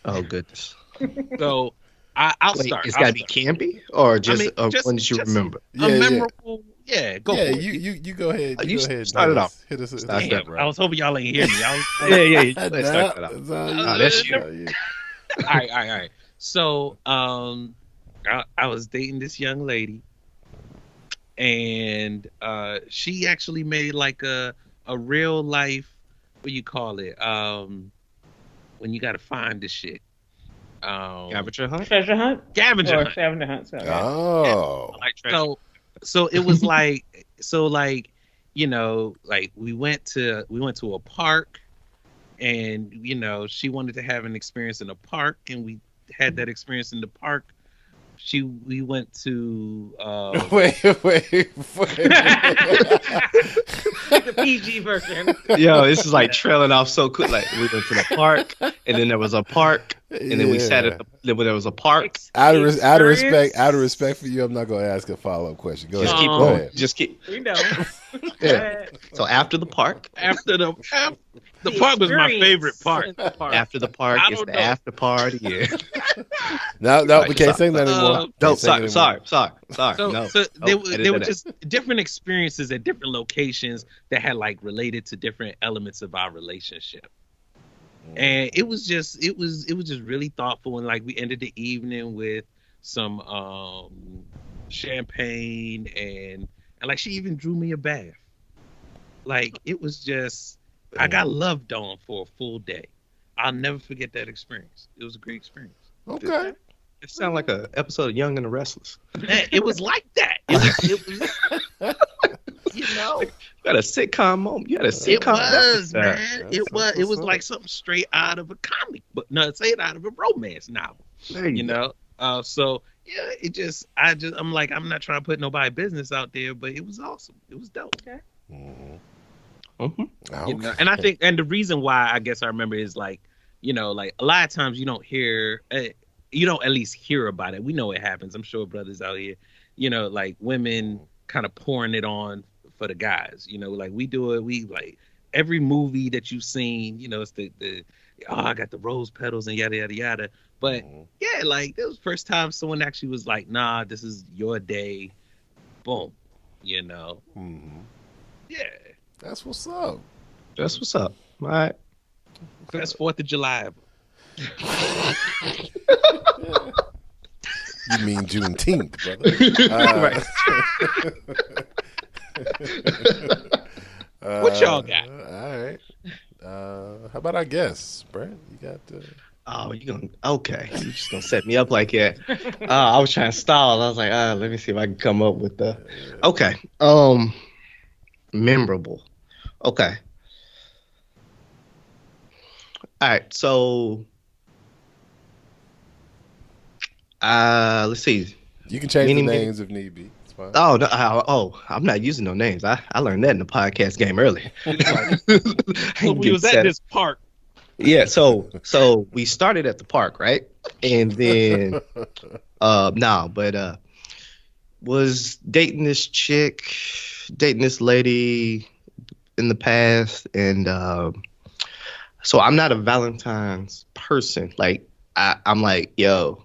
Oh goodness.
So I'll
Wait,
start.
it's
I'll
got to be
start.
campy or just,
I mean,
one that you remember.
A memorable. Yeah, go for it.
You go ahead.
You
go ahead.
start it off.
Hit us.
Start
Damn,
that,
I was hoping y'all ain't hear me.
Yeah. Let's start that off. That's you.
All right. So, I was dating this young lady, and she actually made like a real life. What you call it? When you got to find the shit.
Scavenger hunt.
Treasure hunt.
Scavenger
Or
hunt.
scavenger hunt. Sorry.
Oh.
I like treasure.
So it was like you know, like we went to a park, and you know, she wanted to have an experience in a park, and we had that experience in the park. We went to
Wait.
The PG version.
Yo, this is like trailing off so quick. Like we went to the park, and then there was a park, and then we sat at there was a park.
Out of respect for you, I'm not gonna ask a follow-up question. Go
Just
ahead.
keep
Go
going.
ahead.
Just keep.
We know.
Yeah. So after the park,
the park was my favorite part.
after the park
I
is
don't
the
know.
after party. Yeah.
No, we can't sing that anymore.
No,
Can't sing
sorry.
So,
No.
so there were
Edit.
just different experiences at different locations that had like related to different elements of our relationship. And it was just really thoughtful, and like we ended the evening with some champagne and like she even drew me a bath. Like it was just I got loved on for a full day. I'll never forget that experience. It was a great experience.
Okay.
It sounded like an episode of Young and the Restless.
It was like that. It was you know.
You got a sitcom moment. You had a
It
sitcom.
was, man.
That's
It was. It
what's
was
up.
like something straight out of a comic book. No, say it out of a romance novel.
There
You
go.
know. So yeah, I'm like, I'm not trying to put nobody business out there, but it was awesome. It was dope.
Mhm.
Mhm.
You know? And I think, and the reason why I guess I remember is like, you know, like a lot of times you don't at least hear about it. We know it happens. I'm sure brothers out here, you know, like women kind of pouring it on for the guys. You know, like we do it. We like every movie that you've seen. You know, it's the I got the rose petals and yada yada yada. But yeah, like it was the first time someone actually was like, nah, this is your day. Boom. You know.
Mhm.
Yeah.
That's what's up.
That's what's up. All right.
Best 4th of July ever.
You mean Juneteenth, brother?
What y'all got?
All right. How about our guests, Brent? You got.
Oh, okay. You just gonna set me up like that. I was trying to stall. I was like, let me see if I can come up with the. Okay. Memorable. Okay. All right. So, let's see.
You can change
Many,
the
many-
names if need be. It's fine.
Oh no! I'm not using no names. I learned that in the podcast game earlier.
So we was at this park.
Yeah, so we started at the park, right? And then was dating this lady in the past, and so I'm not a Valentine's person. Like I'm like, yo,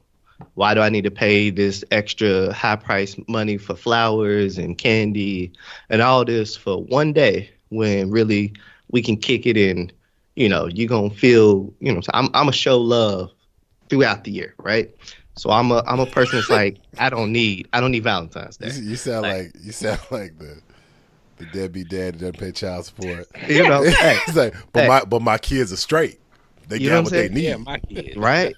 why do I need to pay this extra high price money for flowers and candy and all this for one day when really we can kick it in? You know, you're gonna feel, you know, I'm a show love throughout the year, right? So I'm a person that's like, I don't need Valentine's Day.
You sound like the deadbeat dad that doesn't pay child support.
You know, hey,
It's like, but my kids are straight. They
You know
got
what
what
I'm
they
saying?
need.
My kids.
right?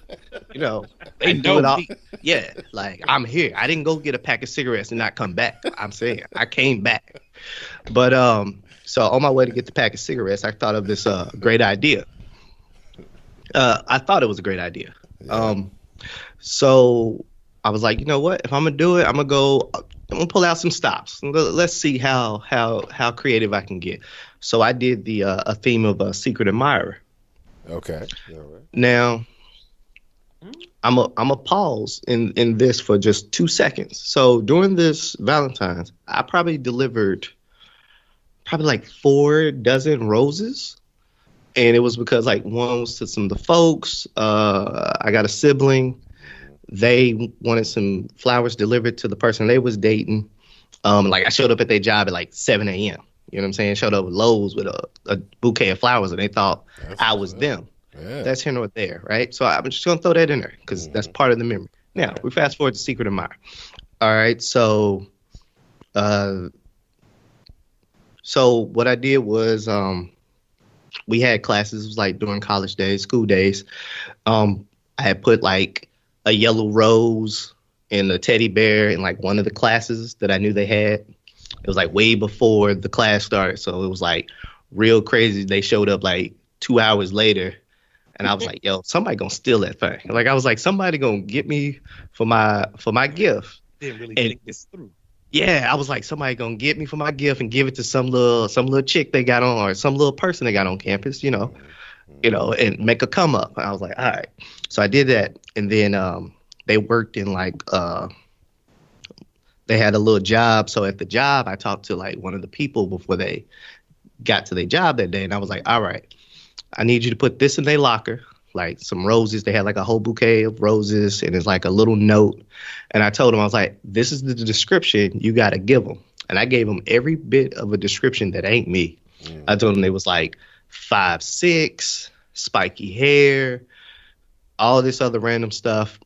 You know,
They
I do
know
it all.
me.
Yeah, like I'm here. I didn't go get a pack of cigarettes and not come back. I'm saying I came back. But so on my way to get the pack of cigarettes, I thought of this great idea. I thought it was a great idea.
Yeah.
So I was like, you know what? If I'm gonna do it, I'm gonna pull out some stops. Let's see how creative I can get. So I did a theme of a secret admirer.
Okay. All right.
Now, I'm a pause in this for just 2 seconds. So during this Valentine's, I probably delivered like 4 dozen roses And it was because like one was to some of the folks. I got a sibling. They wanted some flowers delivered to the person they was dating. Like I showed up at their job at like 7 a.m. You know what I'm saying? Showed up with Lowe's with a bouquet of flowers, and they thought I was them. Yeah. That's here nor there, right? So I'm just gonna throw that in there because that's part of the memory. Now we fast forward to Secret Admirer. All right, so what I did was we had classes. It was like during college days, school days. I had put like a yellow rose and a teddy bear in like one of the classes that I knew they had. It was like way before the class started, so it was like real crazy. They showed up like 2 hours later, and I was like, "Yo, somebody gonna steal that thing." Like I was like, "Somebody gonna get me for my gift."
Didn't really think this through.
Yeah, I was like, somebody gonna get me for my gift and give it to some little chick they got on, or some little person they got on campus, you know, and make a come up. And I was like, all right. So I did that, and then they worked in like they had a little job. So at the job, I talked to like one of the people before they got to their job that day, and I was like, all right, I need you to put this in their locker, like some roses. They had like a whole bouquet of roses, and it's like a little note. And I told them, I was like, this is the description you got to give them. And I gave them every bit of a description that ain't me. I told them they was like 5'6", spiky hair, all this other random stuff.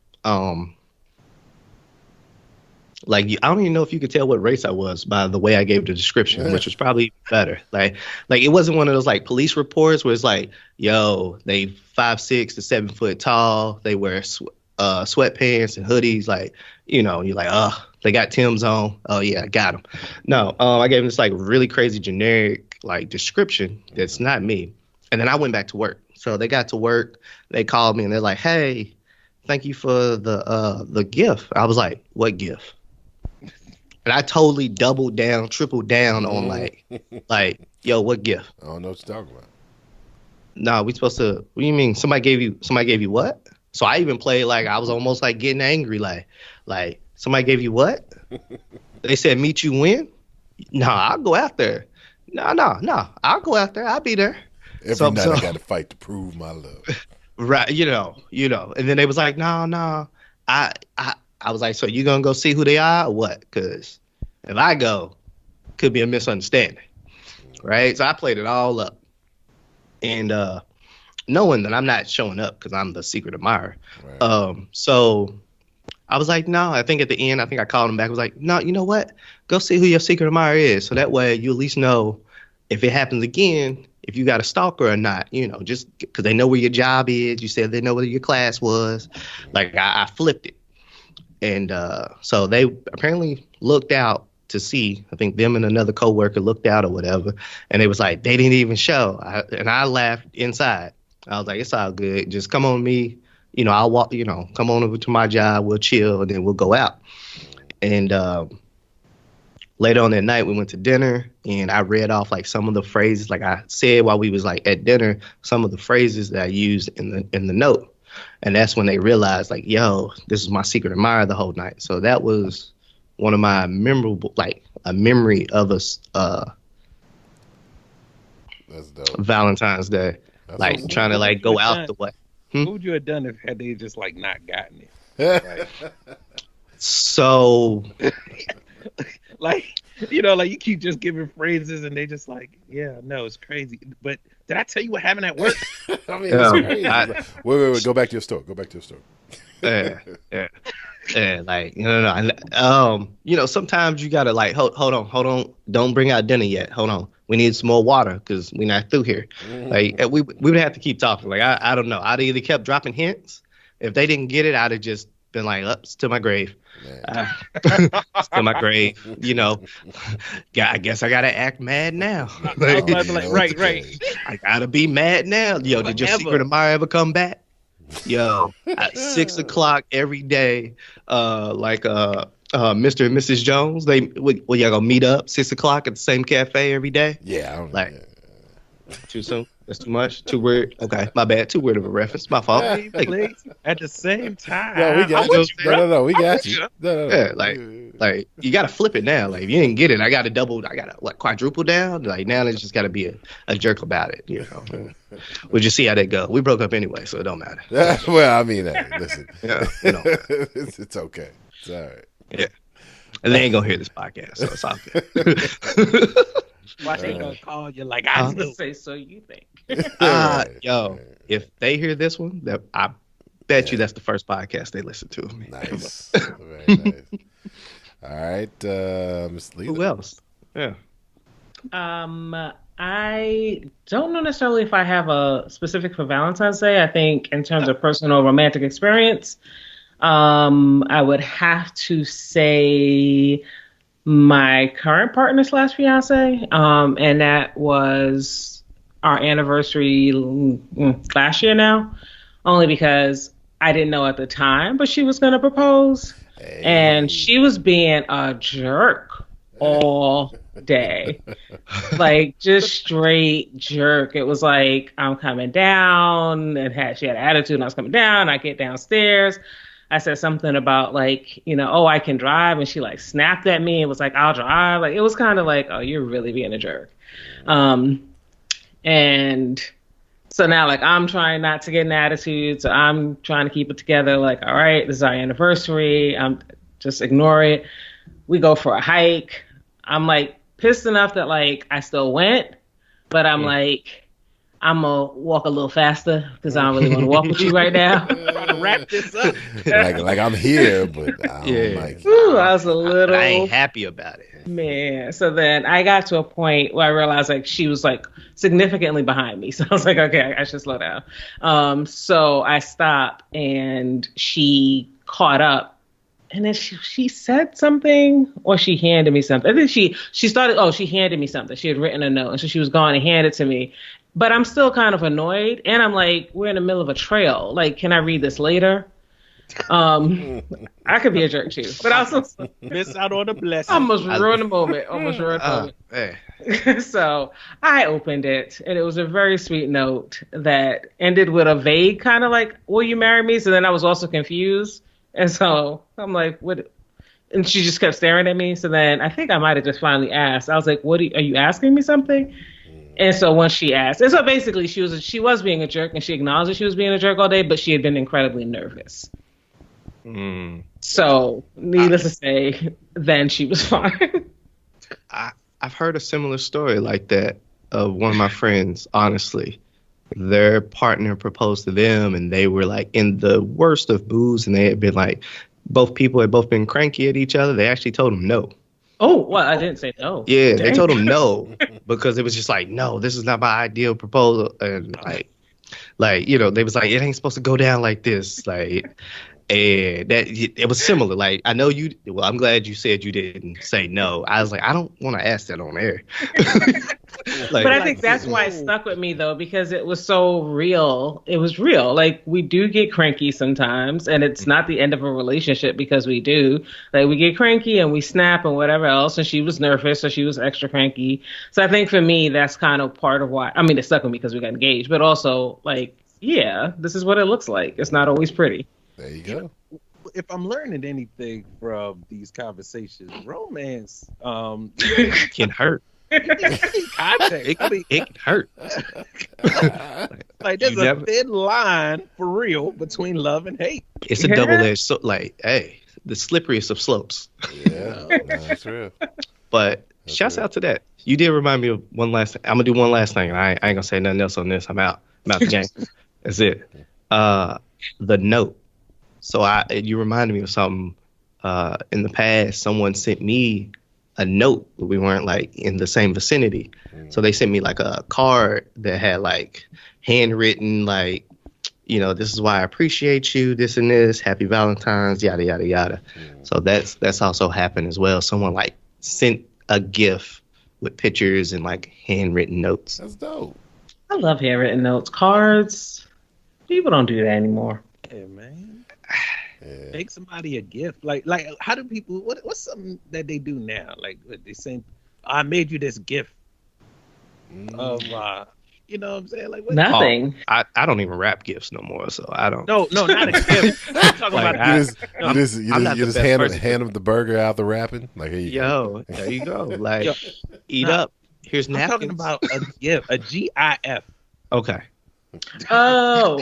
Like I don't even know if you could tell what race I was by the way I gave the description, which was probably better. Like it wasn't one of those like police reports where it's like, yo, they 5'6" to 7 foot tall. They wear sweatpants and hoodies. Like, you know, you're like, oh, they got Tim's on. Oh yeah, I got them. No, I gave them this like really crazy generic like description that's not me. And then I went back to work. So they got to work. They called me and they're like, hey, thank you for the gift. I was like, what gift? And I totally doubled down, tripled down on like, yo, what gift?
I don't know what you're talking about.
No, we supposed to. What do you mean? Somebody gave you what? So I even played like I was almost like getting angry, like somebody gave you what? They said meet you when? No, I'll go out there. No, I'll go out there. I'll be there.
Every night I got to fight to prove my love.
Right, you know. And then they was like, no. I was like, so you gonna go see who they are or what? Because if I go, could be a misunderstanding, right? So I played it all up, and knowing that I'm not showing up because I'm the secret admirer. Right. So I was like, no. I think at the end, I called him back. I was like, no, you know what? Go see who your secret admirer is, so that way you at least know if it happens again, if you got a stalker or not. You know, just because they know where your job is. You said they know where your class was. Like I flipped it. And so they apparently looked out to see, I think them and another coworker looked out or whatever. And it was like, they didn't even show. And I laughed inside. I was like, it's all good. Just come on me. You know, I'll walk, you know, come on over to my job. We'll chill and then we'll go out. And later on that night, we went to dinner and I read off like some of the phrases, like I said while we was like at dinner, some of the phrases that I used in the note. And that's when they realized, like, yo, this is my secret admirer the whole night. So that was one of my memorable, like, a memory of us
that's dope.
Valentine's Day. That's like, awesome. Trying to, like, go out the way.
What would you have done if had they just, like, not gotten it? Like,
so...
like, you know, like, you keep just giving phrases and they just like, yeah, no, it's crazy. But did I tell you what happened at work?
I mean, it's crazy. Wait. Go back to your story.
Yeah, like, no. You know, sometimes you gotta like, hold on. Don't bring out dinner yet. Hold on. We need some more water because we're not through here. Like, we would have to keep talking. Like, I don't know. I'd either kept dropping hints. If they didn't get it, I'd have just been like, ups to my grave. To my grave, you know. Yeah, I guess I gotta act mad now.
Like, right.
I gotta be mad now. Yo, did your secret admirer ever come back? Yo, at 6 o'clock every day, Mr. and Mrs. Jones, y'all gonna meet up 6 o'clock at the same cafe every day?
Yeah, I don't
like.
know.
Too soon? That's too much? Too weird? Okay, my bad. Too weird of a reference. My fault.
Same place at the same time.
No, we got
I'm
you.
with you,
No, we
I'm
got
with
you.
you.
No.
Yeah, like you gotta flip it now. Like if you didn't get it, I gotta quadruple down. Like now it's just gotta be a jerk about it, you know. We'll just see how that go. We broke up anyway, so it don't matter.
Well, I mean, hey, listen.
Yeah,
It's okay. It's all right.
Yeah. And they ain't gonna hear this podcast, so it's all good.
Why they gonna call you like
I
I
was
knew?
gonna say, so you think?
Yo, if they hear this one, that I bet you that's the first podcast they listen to.
Nice. Very nice. All right, Miss Lee.
Who else? Yeah.
I don't know necessarily if I have a specific for Valentine's Day. I think in terms of personal romantic experience, I would have to say my current partner / fiance, and that was our anniversary last year now, only because I didn't know at the time, but she was going to propose, and she was being a jerk all day, like just straight jerk. It was like, I'm coming down, and she had an attitude, and I was coming down. I get downstairs. I said something about like, oh, I can drive. And she like snapped at me and was like, I'll drive. Like, it was kind of like, oh, you're really being a jerk. And so now like I'm trying not to get an attitude. So I'm trying to keep it together. Like, all right, this is our anniversary. I'm just ignore it. We go for a hike. I'm like pissed enough that like I still went, but I'm like, I'm going to walk a little faster because I don't really want to walk with you right now.
Wrap this up.
like I'm here, but I don't like it.
Ooh, I was a little...
I ain't happy about it.
Man. So then I got to a point where I realized like she was like significantly behind me. So I was like, okay, I should slow down. So I stopped and she caught up. And then she said something, or she handed me something. I think she started, she handed me something. She had written a note, and so she was going to hand it to me. But I'm still kind of annoyed, and I'm like, we're in the middle of a trail. Like, can I read this later? I could be a jerk too, but I also
miss out on the blessing.
Almost ruined the moment. So I opened it, and it was a very sweet note that ended with a vague kind of like, "Will you marry me?" So then I was also confused, and so I'm like, "What?" And she just kept staring at me. So then I think I might have just finally asked. I was like, "What? Are you asking me something?" And so once she asked, and so basically she was being a jerk, and she acknowledged that she was being a jerk all day, but she had been incredibly nervous. So needless to say, then she was fine.
I've heard a similar story like that of one of my friends. Honestly, their partner proposed to them, and they were like in the worst of moods, and they had been like, both people had both been cranky at each other. They actually told him no.
Oh, well, I didn't say no.
Yeah, Dang. They told him no because it was just like, no, this is not my ideal proposal. And like, they was like, it ain't supposed to go down like this. Like, and that it was similar. Like, I know you, well, I'm glad you said you didn't say no. I was like, I don't want to ask that on air.
But I think that's why it stuck with me, though, because it was so real. It was real. Like, we do get cranky sometimes, and it's not the end of a relationship because we do. Like, we get cranky and we snap and whatever else, and she was nervous, so she was extra cranky. So I think for me, that's kind of part of why, I mean, it stuck with me because we got engaged, but also, like, yeah, this is what it looks like. It's not always pretty.
There you go.
If I'm learning anything from these conversations, romance
can hurt.
Context.
It can hurt.
Like there's a thin line for real between love and hate.
It's a double-edged, so like, hey, the slipperiest of slopes.
Yeah, that's real.
But shouts out to that. You did remind me of one last thing. I'm gonna do one last thing, and I ain't gonna say nothing else on this. I'm out the game. That's it. The note. So you reminded me of something. In the past, someone sent me a note, but we weren't like in the same vicinity. So they sent me like a card that had like handwritten, like, this is why I appreciate you, this and this, happy Valentine's, yada, yada, yada. So that's also happened as well. Someone like sent a gift with pictures and like handwritten notes.
That's dope.
I love handwritten notes. Cards, people don't do that anymore.
Yeah, man. Make somebody a gift. Like how do people, what's something that they do now? Like they say, I made you this gift of You know what I'm saying? Like what?
Nothing.
I don't even wrap gifts no more, so I don't.
No, not a gift. I'm talking
Like,
about
You just hand them the burger out the wrapping. Like, here you
Yo, there you go. Like,
Yo,
eat
nah,
up. Here's
I'm
napkins.
talking about a gift, a GIF.
Okay.
Oh.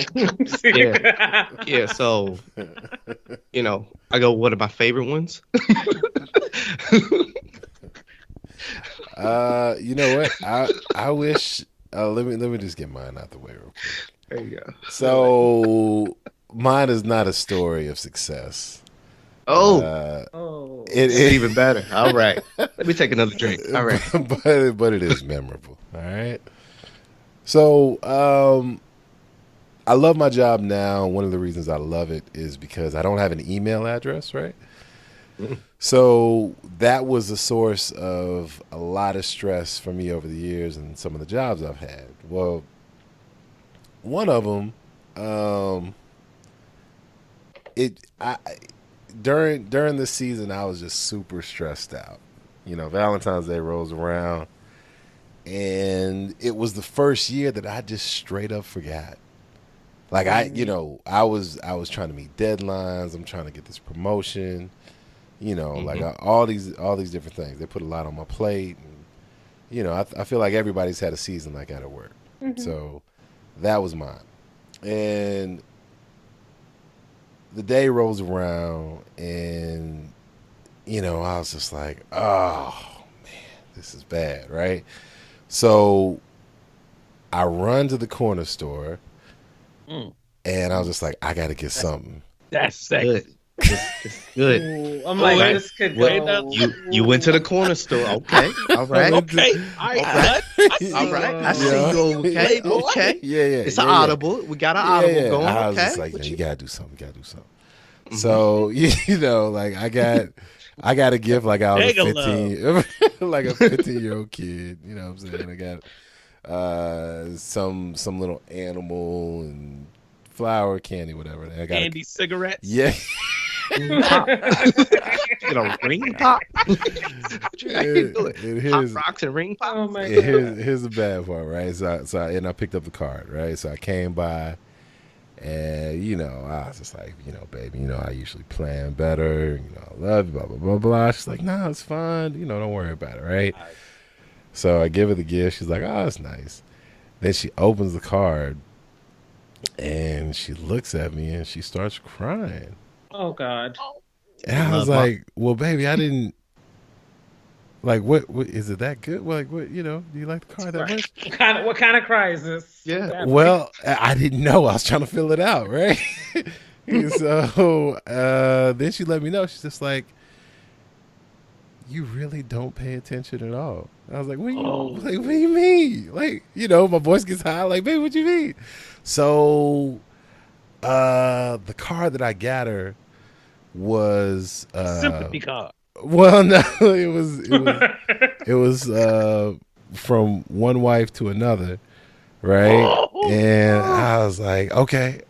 Yeah. So, I go. What are my favorite ones?
You know what? I wish. Let me just get mine out the way real quick.
There you go.
So mine is not a story of success.
Oh.
It's
even better. All right. Let me take another drink. All right.
but it is memorable. All right. So I love my job now. One of the reasons I love it is because I don't have an email address, right? So that was a source of a lot of stress for me over the years and some of the jobs I've had. Well, one of them, during the season, I was just super stressed out. Valentine's Day rolls around, and it was the first year that I just straight up forgot. Like I was trying to meet deadlines. I'm trying to get this promotion. Like all these different things. They put a lot on my plate. And, I feel like everybody's had a season like that at work. So that was mine. And the day rolls around, and I was just like, oh man, this is bad, right? So I run to the corner store, and I was just like, I got to get something.
That's sexy.
It's good.
Ooh, I'm like, this could go.
You went to the corner store. Okay. All right.
Okay. All right.
All right. I see you. Okay. Okay.
Yeah.
It's an audible. We got an audible going.
I was just like, you gotta do something. So like I got a gift like I was a 15, like a 15-year-old kid. You know what I'm saying? I got some little animal and flower, candy, whatever. I got
candy, cigarettes.
Yeah.
Ring pop.
Hot
rocks and ring pop.
Oh my
God.
God.
Here's the bad part, right? So I picked up the card, right? So I came by, and I was just like, baby, I usually plan better. I love you, blah blah blah blah. She's like, no, it's fine. Don't worry about it, right? So I give her the gift. She's like, oh, it's nice. Then she opens the card, and she looks at me, and she starts crying.
Oh God.
And I was like, well, baby, I didn't. Like, what is it that good? Like, what, do you like the car that much?
What kind of cry is this?
Yeah.
Well, I didn't know. I was trying to fill it out, right? So then she let me know. She's just like, you really don't pay attention at all. I was like, what do you mean? Like, my voice gets high. Like, baby, what you mean? So the car that I got her was
sympathy card.
Well, no, it was from one wife to another, right? And I was like, okay.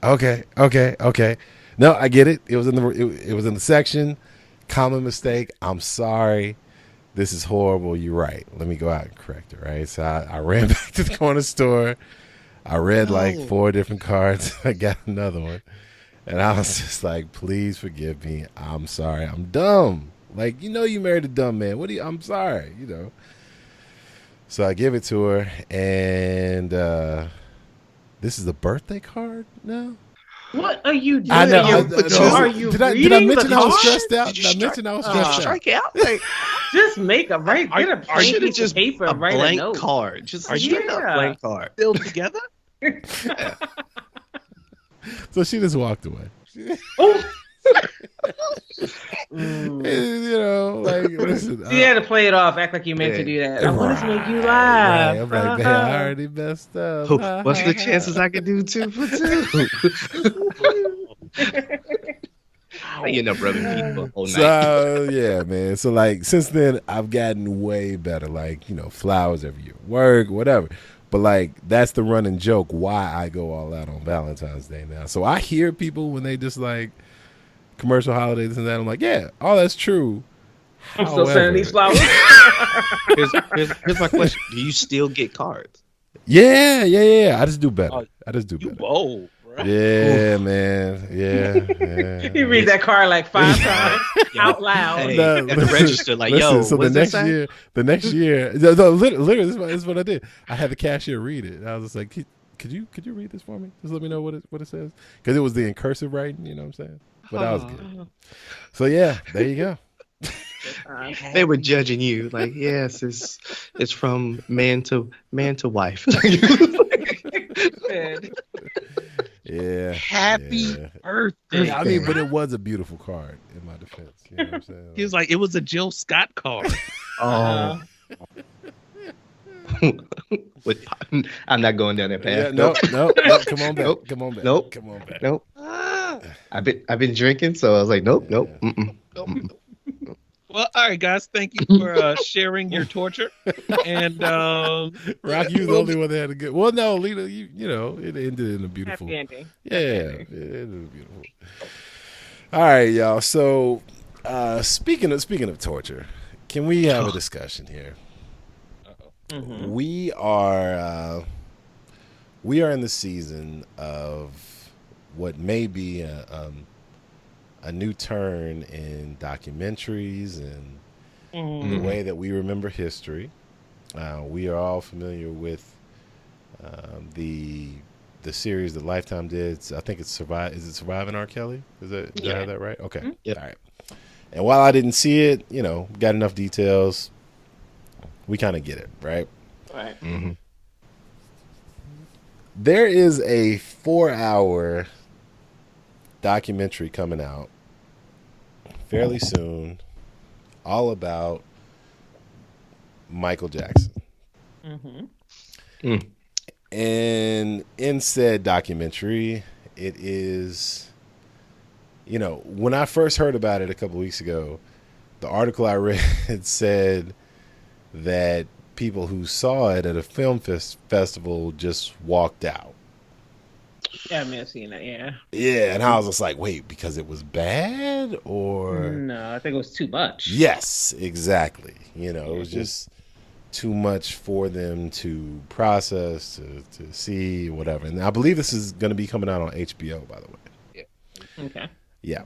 No, I get it. It was in the section. Common mistake. I'm sorry. This is horrible. You're right. Let me go out and correct it, right? So I ran back to the corner store. I read like 4 different cards. I got another one. And I was just like, please forgive me. I'm sorry. I'm dumb. Like, you married a dumb man. I'm sorry, So I give it to her, and this is a birthday card now?
What are you doing?
I know.
Are you
did I mention I was stressed out? Did I mention I was stressed out?
Strike out? Like,
just make a right. Get a plain piece of paper and write a note.
Card. Just
a
blank card.
Still together?
So she just walked away. Listen.
You had to play it off, act like you meant to do that. I want to make you laugh.
Right. I'm like, man, I already messed up.
What's the chances I could do 2 for 2? You know, brother, people all night.
So yeah, man. So like, since then, I've gotten way better. Like, flowers every year, work, whatever. But like, that's the running joke why I go all out on Valentine's Day now. So I hear people when they just like commercial holidays and that. I'm like, yeah, all that's true.
I'm still sending these flowers.
Here's my question: do you still get cards?
Yeah. I just do better.
You bold, bro.
Yeah, man. Yeah.
You read that card like 5 times out loud.
Hey,
No,
at the register, like,
listen,
yo,
so
what's
the next year, no, literally, this is what I did. I had the cashier read it. I was just like, could you read this for me? Just let me know what it says, because it was the in cursive writing. You know what I'm saying? But that was good. So yeah, there you go.
They were judging you, like, yes, it's from man to wife.
Yeah.
Happy birthday.
I mean, but it was a beautiful card in my defense. You know what I'm saying?
He was like, it was a Jill Scott card.
Oh. I'm not going down that path.
Yeah, no, come on back.
Nope.
Come on back.
Nope.
Come on back.
Nope. I've been drinking, so I was like, nope.
Well, all right, guys. Thank you for sharing your torture. And
Rock, you the only one that had a good. Well, no, Lita, you know, it ended in a beautiful.
Happy ending.
Yeah, it ended beautiful. All right, y'all. So, speaking of torture, can we have a discussion here?
Mm-hmm.
We are in the season of what may be a new turn in documentaries and the way that we remember history. We are all familiar with the series that Lifetime did. I think it's Survive. Is it Surviving R. Kelly? Did I have that right? Okay.
Mm-hmm.
Yep.
All right. And while I didn't see it, you know, got enough details, we kind of get it, right?
Right.
Mm-hmm.
There is a 4-hour documentary coming out fairly soon, all about Michael Jackson.
Mm-hmm.
And in said documentary, it is, you know, when I first heard about it a couple weeks ago, the article I read said that people who saw it at a film festival just walked out.
Yeah, I may have seen that, yeah.
Yeah, and I was just like, wait, because it was bad, or
No, I think it was too much.
yes, exactly. You know, it was just too much for them to process, to see, whatever. And I believe this is going to be coming out on HBO, by the way.
Okay.
Yeah.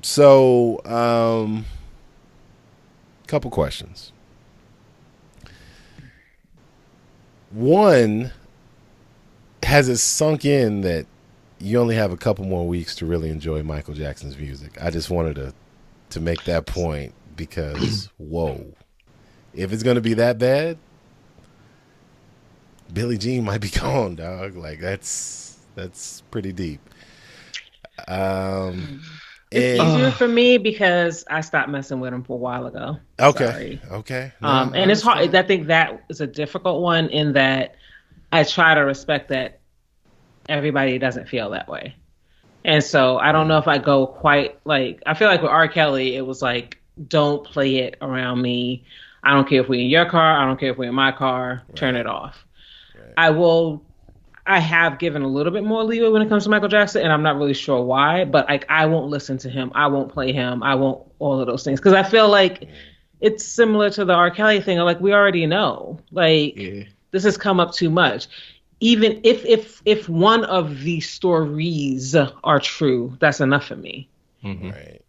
So, couple questions. One, has it sunk in that you only have a couple more weeks to really enjoy Michael Jackson's music? I just wanted to make that point because, whoa. If it's going to be that bad, Billie Jean might be gone, dog. Like, that's pretty deep.
It's easier for me because I stopped messing with him for a while ago.
Okay.
Sorry.
Okay.
And it's hard. I think that is a difficult one in that I try to respect that everybody doesn't feel that way. And so I don't know if I go quite like, I feel like with R. Kelly, it was like, don't play it around me. I don't care if we're in your car. I don't care if we're in my car. Right. Turn it off. Right. I have given a little bit more leeway when it comes to Michael Jackson, and I'm not really sure why, but like I won't listen to him. I won't play him. I won't all of those things. Because I feel like it's similar to the R. Kelly thing. Like we already know. Like this has come up too much. Even if one of these stories are true, that's enough for me.
Mm-hmm. Right.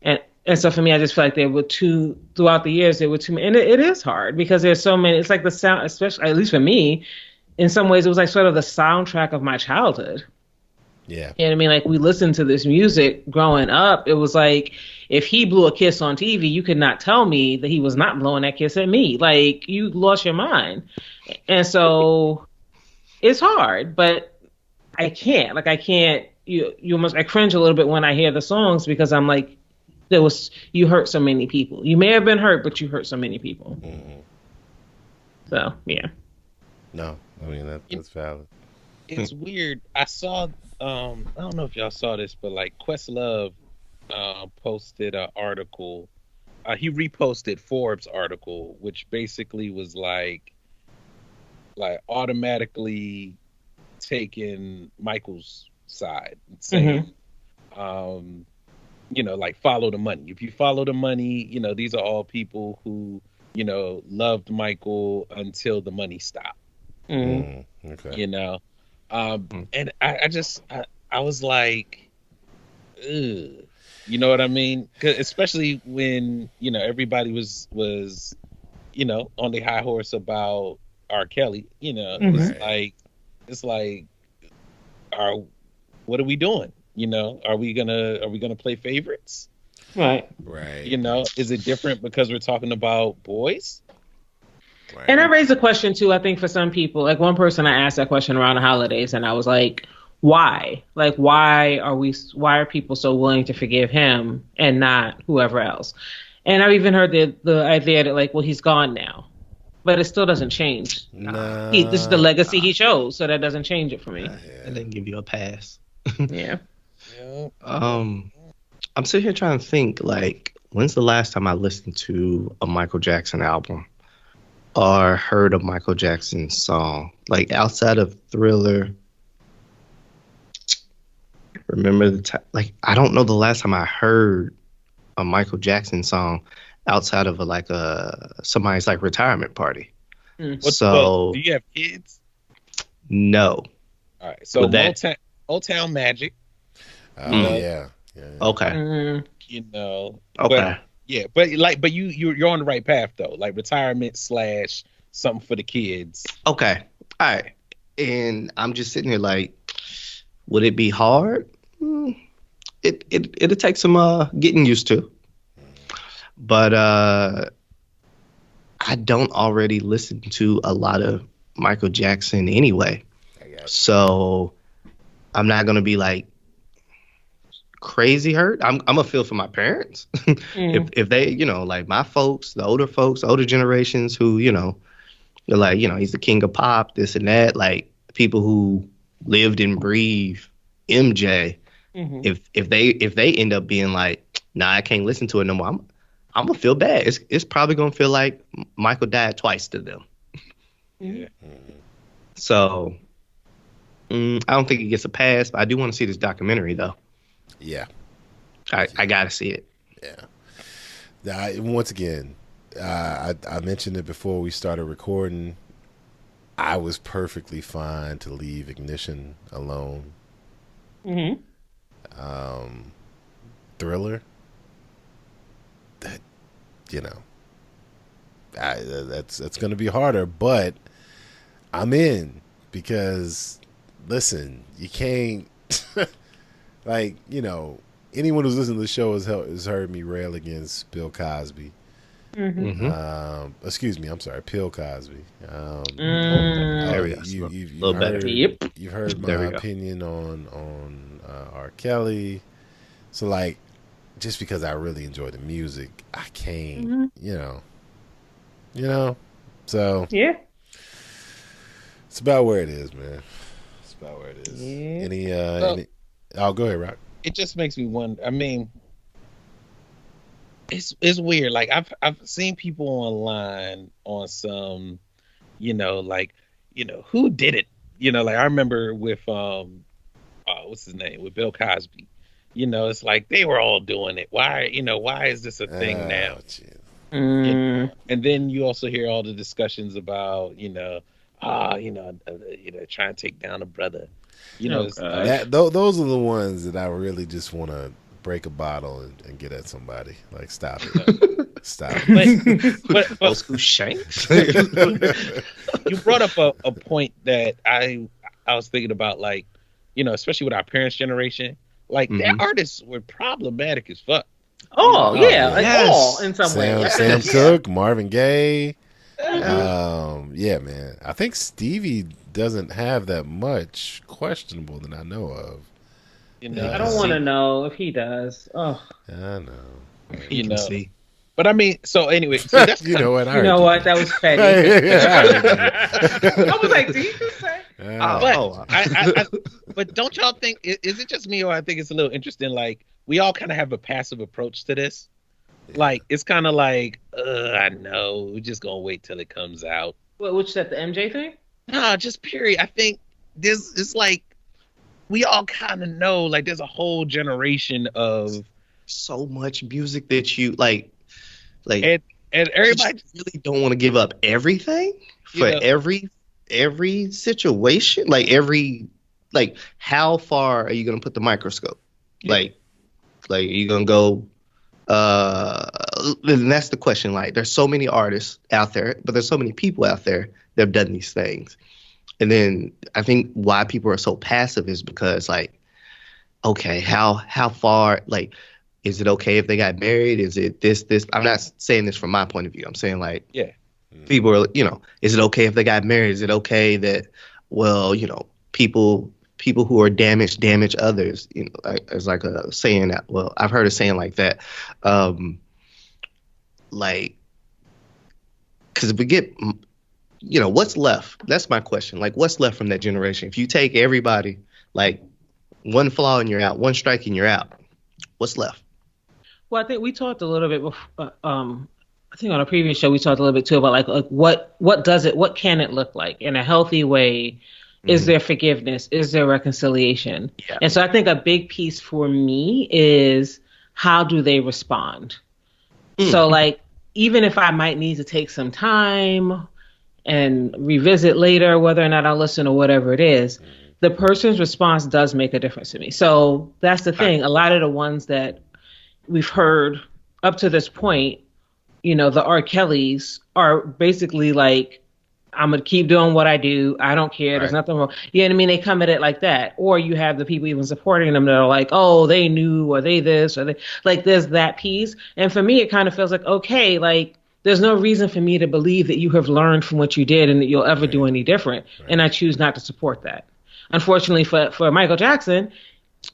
And so for me, I just feel like there were two throughout the years. There were too many, and it is hard because there's so many. It's like the sound, especially at least for me. In some ways, it was like sort of the soundtrack of my childhood.
Yeah.
You know what I mean? Like we listened to this music growing up. It was like if he blew a kiss on TV, you could not tell me that he was not blowing that kiss at me. Like you lost your mind. And so it's hard, but I can't. Like I can't. You almost. I cringe a little bit when I hear the songs because I'm like, you hurt so many people. You may have been hurt, but you hurt so many people.
Mm-hmm.
So yeah.
No, I mean that's valid.
It's weird. I saw. I don't know if y'all saw this, but like Questlove posted an article. He reposted Forbes' article, which basically was like automatically taking Michael's side and saying, like follow the money. If you follow the money, these are all people who, loved Michael until the money stopped.
Mm-hmm. Okay.
You know, and I was like, ugh. You know what I mean? 'Cause especially when everybody was on the high horse about R. Kelly. It's like, what are we doing? Are we gonna play favorites?
Right.
Is it different because we're talking about boys?
Right.
And I raised a question too, I think for some people, like one person I asked that question around the holidays and I was like, why? Like, why are people so willing to forgive him and not whoever else? And I've even heard the idea that like, well, he's gone now, but it still doesn't change.
Nah.
This is the legacy he chose, so that doesn't change it for me.
I didn't give you a pass.
Yeah.
I'm sitting here trying to think, like, when's the last time I listened to a Michael Jackson album or heard a Michael Jackson song? Like, outside of Thriller, remember the time? Like, I don't know the last time I heard a Michael Jackson song outside of somebody's like retirement party.
Do you have kids?
No.
All right. So Old Town Magic.
Yeah.
Okay.
Okay. But you're on the right path though. Like retirement / something for the kids.
Okay. All right. And I'm just sitting here like, would it be hard? It'll take some getting used to. But I don't already listen to a lot of Michael Jackson anyway. So I'm not gonna be like crazy hurt. I'm gonna feel for my parents. if they, like my folks, the older generations who, they're like, he's the king of pop, this and that, like people who lived and breathed MJ. If they end up being like, nah, I can't listen to it no more, I'm gonna feel bad. It's probably gonna feel like Michael died twice to them.
Yeah.
So I don't think it gets a pass, but I do want to see this documentary though.
Yeah.
I gotta see it.
Yeah. Once again, I mentioned it before we started recording. I was perfectly fine to leave Ignition alone. Thriller. That, that's going to be harder, but I'm in because, listen, you can't, like, anyone who's listening to the show has heard me rail against Bill Cosby. Excuse me, I'm sorry, Bill Cosby. You've heard my opinion on R. Kelly. So, like, just because I really enjoy the music, I can't, So
yeah,
it's about where it is, man. It's about where it is.
Yeah.
Go ahead, Rock.
It just makes me wonder. I mean, it's weird. Like I've seen people online on some, who did it? Like I remember with what's his name, with Bill Cosby. It's like they were all doing it. Why is this a thing now? And then you also hear all the discussions about, trying to take down a brother.
Those are the ones that I really just want to break a bottle and get at somebody. Like, stop it. Stop it.
But
old school shanks.
You brought up a point that I was thinking about, like, especially with our parents' generation. Like, their artists were problematic as fuck.
All in some way.
Sam Cooke, Marvin Gaye. Yeah, man. I think Stevie doesn't have that much questionable that I know of.
I don't want to know if he does. Oh,
I know.
You can see.
But I mean, so anyway, so that's
you know what?
That was petty. I was like, did you just say?
But don't y'all think? Is it just me, or I think it's a little interesting? Like, we all kind of have a passive approach to this. Like, it's kind of like, I know, we're just gonna wait till it comes out.
Which is that the MJ thing?
No, just period. I think it's like we all kind of know. Like, there's a whole generation of
so much music that you like,
and everybody
really don't want to give up everything for every every situation, like how far are you gonna put the microscope? Yeah. Like are you gonna go? And that's the question. Like, there's so many artists out there, but there's so many people out there that have done these things. And then I think why people are so passive is because, like, okay, how far, like, is it okay if they got married? Is it this? I'm not saying this from my point of view. I'm saying, like,
yeah,
people are, is it okay if they got married? Is it okay that, well, people who are damage others, it's like a saying that, well, I've heard a saying like that. Like, because if we get, what's left? That's my question. Like, what's left from that generation? If you take everybody, like, one flaw and you're out, one strike and you're out, what's left?
Well, I think we talked a little bit before, I think on a previous show we talked a little bit too about like what can it look like in a healthy way? Is there forgiveness? Is there reconciliation? Yeah. And so I think a big piece for me is how do they respond? So like, even if I might need to take some time and revisit later whether or not I'll listen or whatever it is, the person's response does make a difference to me. So that's the thing. A lot of the ones that we've heard up to this point, the R. Kellys are basically like, I'm going to keep doing what I do. I don't care. There's nothing wrong. You know what I mean? They come at it like that. Or you have the people even supporting them that are like, oh, they knew, or they this, or they, like, there's that piece. And for me, it kind of feels like, okay, like, there's no reason for me to believe that you have learned from what you did and that you'll ever do any different. And I choose not to support that. Unfortunately for Michael Jackson,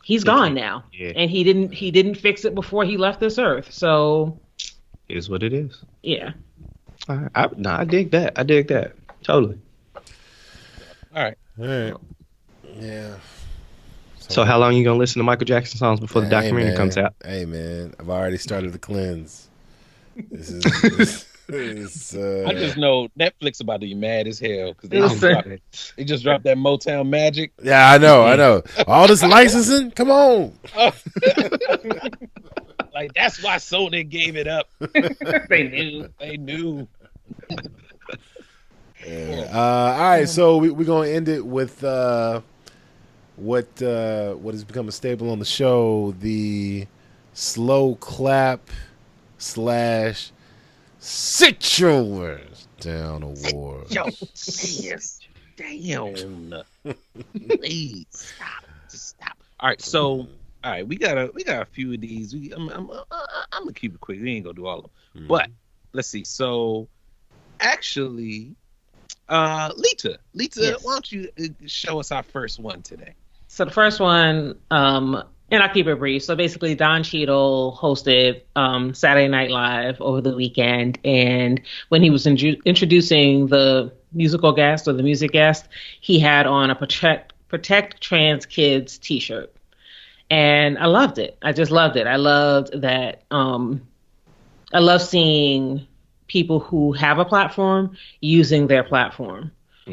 he's gone now. Yeah. And he didn't fix it before he left this earth. So
it is what it is.
Yeah.
I dig that. I dig that. Totally.
All right.
Yeah.
So how long you gonna listen to Michael Jackson songs before the documentary comes out?
Hey man, I've already started the cleanse. This is
I just know Netflix about to be mad as hell because they just dropped that Motown Magic.
Yeah, I know. All this licensing, come on.
Like, that's why Sony gave it up. They knew.
Yeah. All right, so we're gonna end it with what has become a staple on the show: the slow clap / sit yours down award.
Yes, damn. Please stop. All right, so we got a few of these. I'm gonna keep it quick. We ain't gonna do all of them, but let's see. So actually. Lita, yes. Why don't you show us our first one today?
So the first one, and I'll keep it brief. So basically, Don Cheadle hosted Saturday Night Live over the weekend, and when he was introducing the musical guest or the music guest, he had on a Protect Trans Kids T-shirt, and I loved it. I just loved it. I loved that. I love seeing people who have a platform using their platform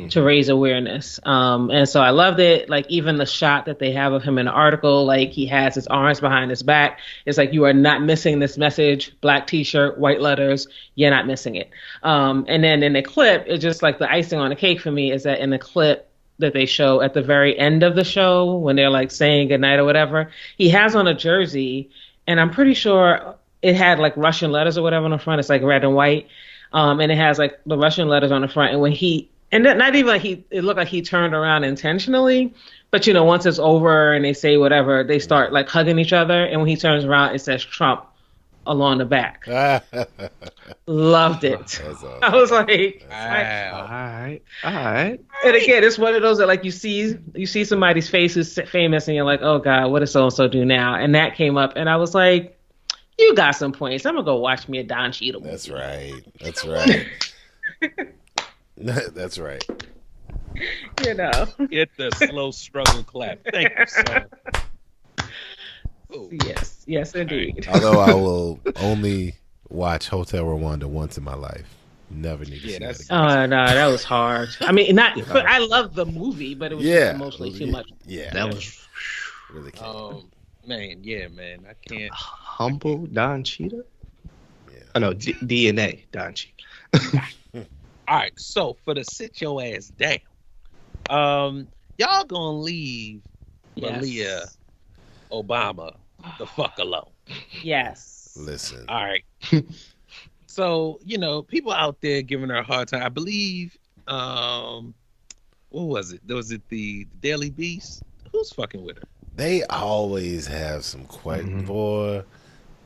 to raise awareness. And so I loved it. Like, even the shot that they have of him in the article, like, he has his arms behind his back. It's like, you are not missing this message. Black T-shirt, white letters, you're not missing it. And then in the clip, it's just like the icing on the cake for me is that in the clip that they show at the very end of the show, when they're like saying goodnight or whatever, he has on a jersey, and I'm pretty sure it had like Russian letters or whatever on the front. It's like red and white. And it has like the Russian letters on the front. And when not even like it looked like he turned around intentionally, but once it's over and they say whatever, they start like hugging each other. And when he turns around, it says Trump along the back. Loved it. Awesome. I was like,
wow. All right.
And again, it's one of those that like you see somebody's face who's famous and you're like, oh God, what does so-and-so do now? And that came up and I was like, you got some points. I'm going to go watch me a Don Cheadle movie.
That's right. That's right.
Get the slow struggle clap. Thank you, sir.
Yes, indeed.
Although I will only watch Hotel Rwanda once in my life. Never need to see that again.
Oh, no, that was hard. I mean, I love the movie, but it was just emotionally too much.
Yeah.
That was
really cool.
Man, I can't.
Humble Don Cheadle?
Yeah.
Oh, no, DNA Don Cheadle.
All right, so for the sit your ass down, Y'all gonna leave
Yes.
Malia Obama the fuck alone.
Yes.
Listen.
All right. So, people out there giving her a hard time. I believe, what was it? Was it the Daily Beast? Who's fucking with her?
They always have some question. Boy,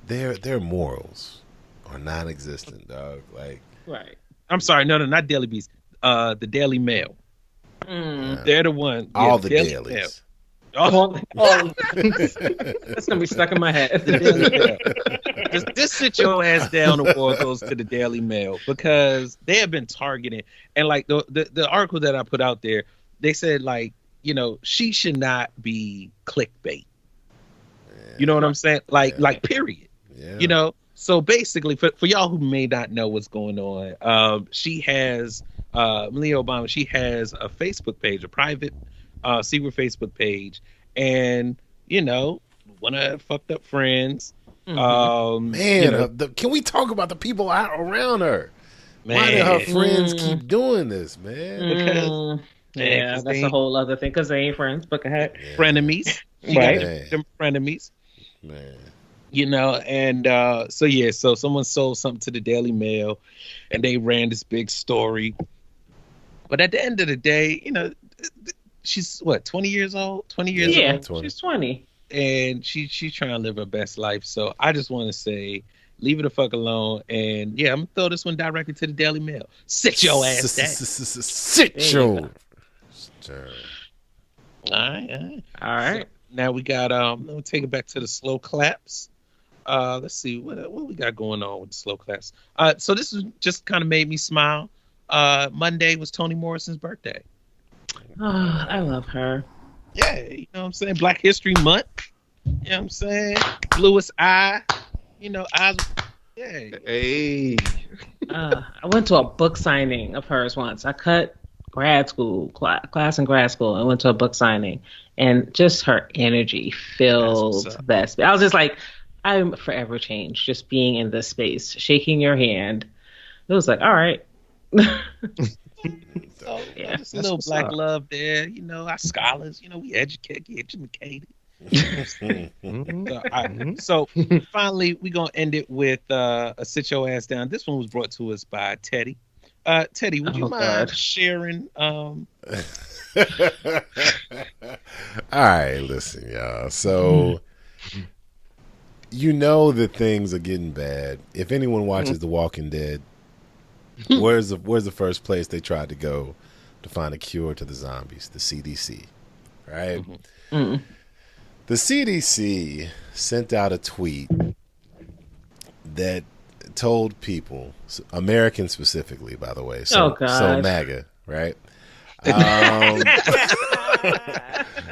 their morals are non-existent, dog. Like,
Right.
I'm sorry, no, not Daily Beast. The Daily Mail. They're the one.
all
the
the
Daily
dailies.
Mail.
That's gonna be stuck in my head.
The Daily Mail. Just sit your ass down. The war goes to the Daily Mail because they have been targeting, and like the article that I put out there, they said like she should not be clickbait. You know what I'm saying? Like period.
Yeah.
So basically, for y'all who may not know what's going on, she has Malia Obama. She has a Facebook page, a private, secret Facebook page, and one of her fucked up friends.
Man, can we talk about the people out around her?
Man.
Why do her friends keep doing this, man?
Because
that's a whole other thing because they ain't friends. But go ahead.
Frenemies,
Right.
them frenemies.
Man.
So someone sold something to the Daily Mail, and they ran this big story. But at the end of the day, she's what, 20 years old? 20 years
Yeah,
old?
20.
she's 20.
And she's trying to live her best life. So I just want to say, leave it the fuck alone. And yeah, I'm gonna throw this one directly to the Daily Mail. Sit your ass down.
Sit your.
All right.
All right.
So now we got let me take it back to the slow claps. Let's see what we got going on with the slow claps. So this is just kind of made me smile. Monday was Toni Morrison's birthday.
Oh, I love her.
Yeah, you know what I'm saying? Black History Month. You know what I'm saying? Bluest eye. Eyes. Yeah.
Hey.
I went to a book signing of hers once. I cut grad school class in grad school and went to a book signing, and just her energy filled that space. I was just like, I'm forever changed just being in this space, shaking your hand. It was like, all right.
So
Yeah,
just a little black love there. Our scholars. We educated. So finally, we're gonna end it with a sit your ass down. This one was brought to us by Teddy. Teddy, would you mind sharing?
All right, listen, y'all. So that things are getting bad. If anyone watches The Walking Dead, where's the first place they tried to go to find a cure to the zombies? The CDC, right? The CDC sent out a tweet that told people, Americans specifically, by the way, so MAGA, right?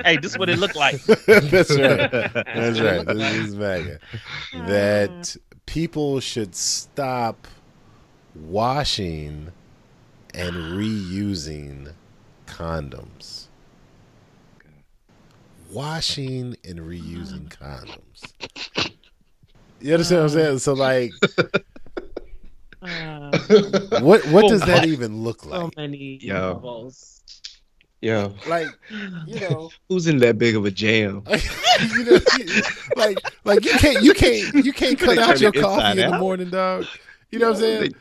Hey, this is what it looked like.
That's right. This is MAGA. That people should stop washing and reusing condoms. Washing and reusing condoms. You understand what I'm saying? So, like, what does that even look like?
So many levels.
Yeah.
Like,
who's in that big of a jam?
like you can't cut out your coffee in the morning, dog. You know what I'm saying?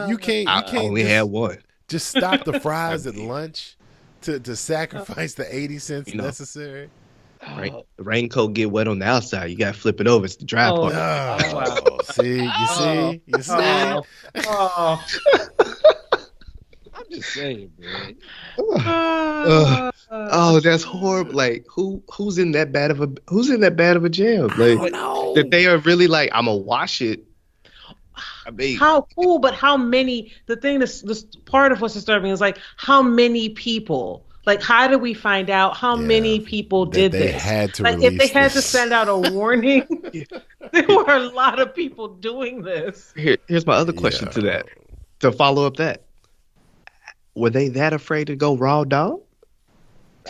You can't.
I only had one.
Just stop the fries at lunch to sacrifice the 80 cents necessary.
Right. The raincoat get wet on the outside. You gotta flip it over. It's the dry part.
Wow. See.
I'm just saying, man.
That's horrible. Like, who's in that bad of a jam? Like, that they are really like, I'm gonna wash it. I mean,
how cool, but how many? The thing that's this part of what's disturbing is like how many people. Like, how do we find out how many people did
they
this?
Had to
like, if they had to send out a warning, there were a lot of people doing this.
Here's my other question to that. To follow up that, were they that afraid to go raw dog?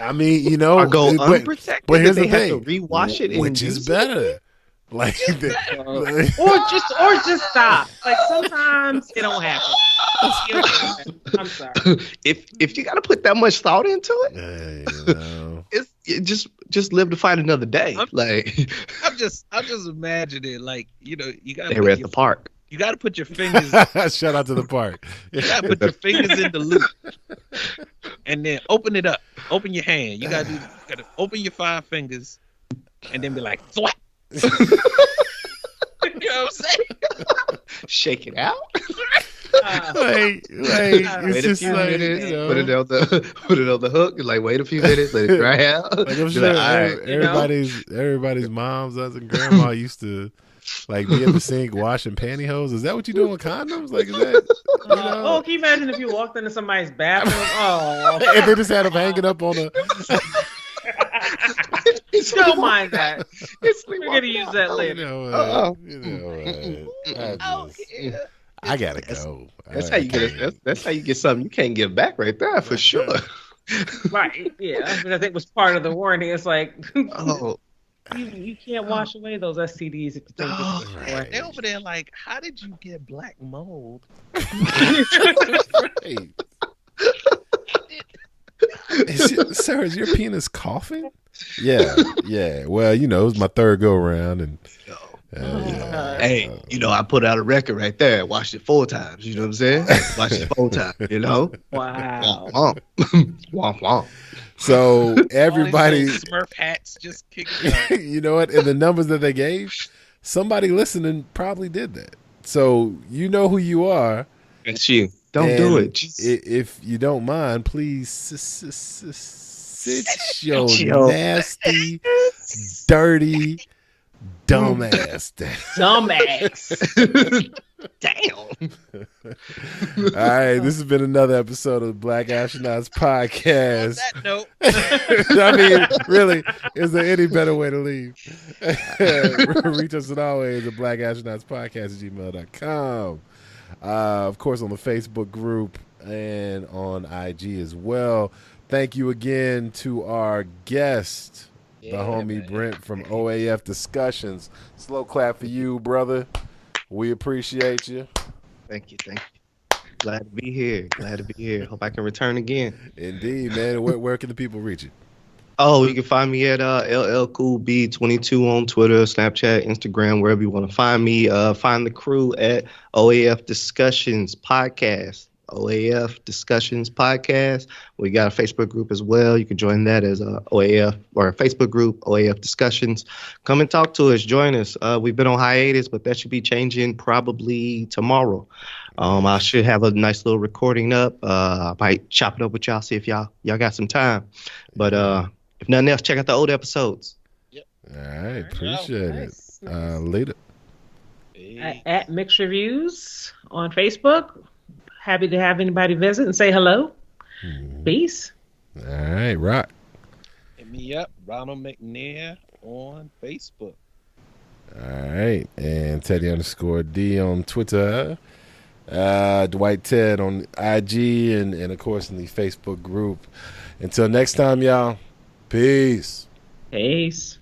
I mean,
or go unprotected?
But here's
they
the thing:
have to rewash it,
which is better. Like,
or just stop. Like, sometimes it don't happen. I'm sorry.
If you got to put that much thought into it,
you know.
it just live to fight another day.
I'm just imagining, like, you know, you got.
They were at the park.
You got to put your fingers.
Shout out to the park.
You got to put your fingers in the loop, and then open it up. Open your hand. You got to open your 5 fingers, and then be like, "Thwap." You know what I'm saying?
Shake it out.
It's just like,
minutes,
you know,
put it on the hook. Like, wait a few minutes, let it dry out.
like I'm
Be
sure
like, all right.
everybody's moms, aunts, and grandma used to like be in the sink washing pantyhose. Is that what you doing with condoms? Like, is that? You know?
Oh, can you imagine if you walked into somebody's bathroom? Oh,
and they just had them hanging up on a.
don't mind that. We're gonna use that
You
later.
know, I gotta go.
That's how you get. That's how you get something you can't get back right there for sure.
Right? Yeah, but I think was part of the warning. It's like,
Oh,
you can't wash away those STDs if you take
Oh,
this.
Right. They over there like, how did you get black mold?
Right. Sir, is your penis coughing? Yeah. Well, you know, it was my 3rd go around, and
hey, you know, I put out a record right there. Watched it 4 times. You know what I'm saying? Watched it 4 times. You know?
Wow.
Womp womp. Womp.
So everybody,
Smurf hats just kicking out.
you know what? And the numbers that they gave, somebody listening probably did that. So you know who you are.
And she don't do it. Just
If you don't mind, please sit your
Yo.
nasty, dirty, dumbass down.
Dumbass.
damn.
All right, this has been another episode of the Black Astronauts
On
Podcast.
that note,
I mean, really, is there any better way to leave? Reach us as always at blackastronautspodcast@gmail.com. Of course, on the Facebook group and on IG as well. Thank you again to our guest, the homie Brent from OAF Discussions. Slow clap for you, brother. We appreciate you.
Thank you. Glad to be here. Hope I can return again.
Indeed, man. Where can the people reach you?
Oh, you can find me at LLCoolB22 on Twitter, Snapchat, Instagram, wherever you want to find me. Find the crew at OAF Discussions Podcast. OAF Discussions Podcast. We got a Facebook group as well. You can join that as a OAF or a Facebook group, OAF Discussions. Come and talk to us. Join us. We've been on hiatus, but that should be changing probably tomorrow. I should have a nice little recording up. I might chop it up with y'all, see if y'all got some time. But if nothing else, check out the old episodes.
All right. Appreciate it. Later.
At Mixed Reviews on Facebook. Happy to have anybody visit and say hello. Peace.
All right, rock.
hit me up, Ronald McNair on Facebook.
All right, and Teddy_D on Twitter. Dwight Ted on IG and of course in the Facebook group. Until next time, y'all. Peace.
Peace.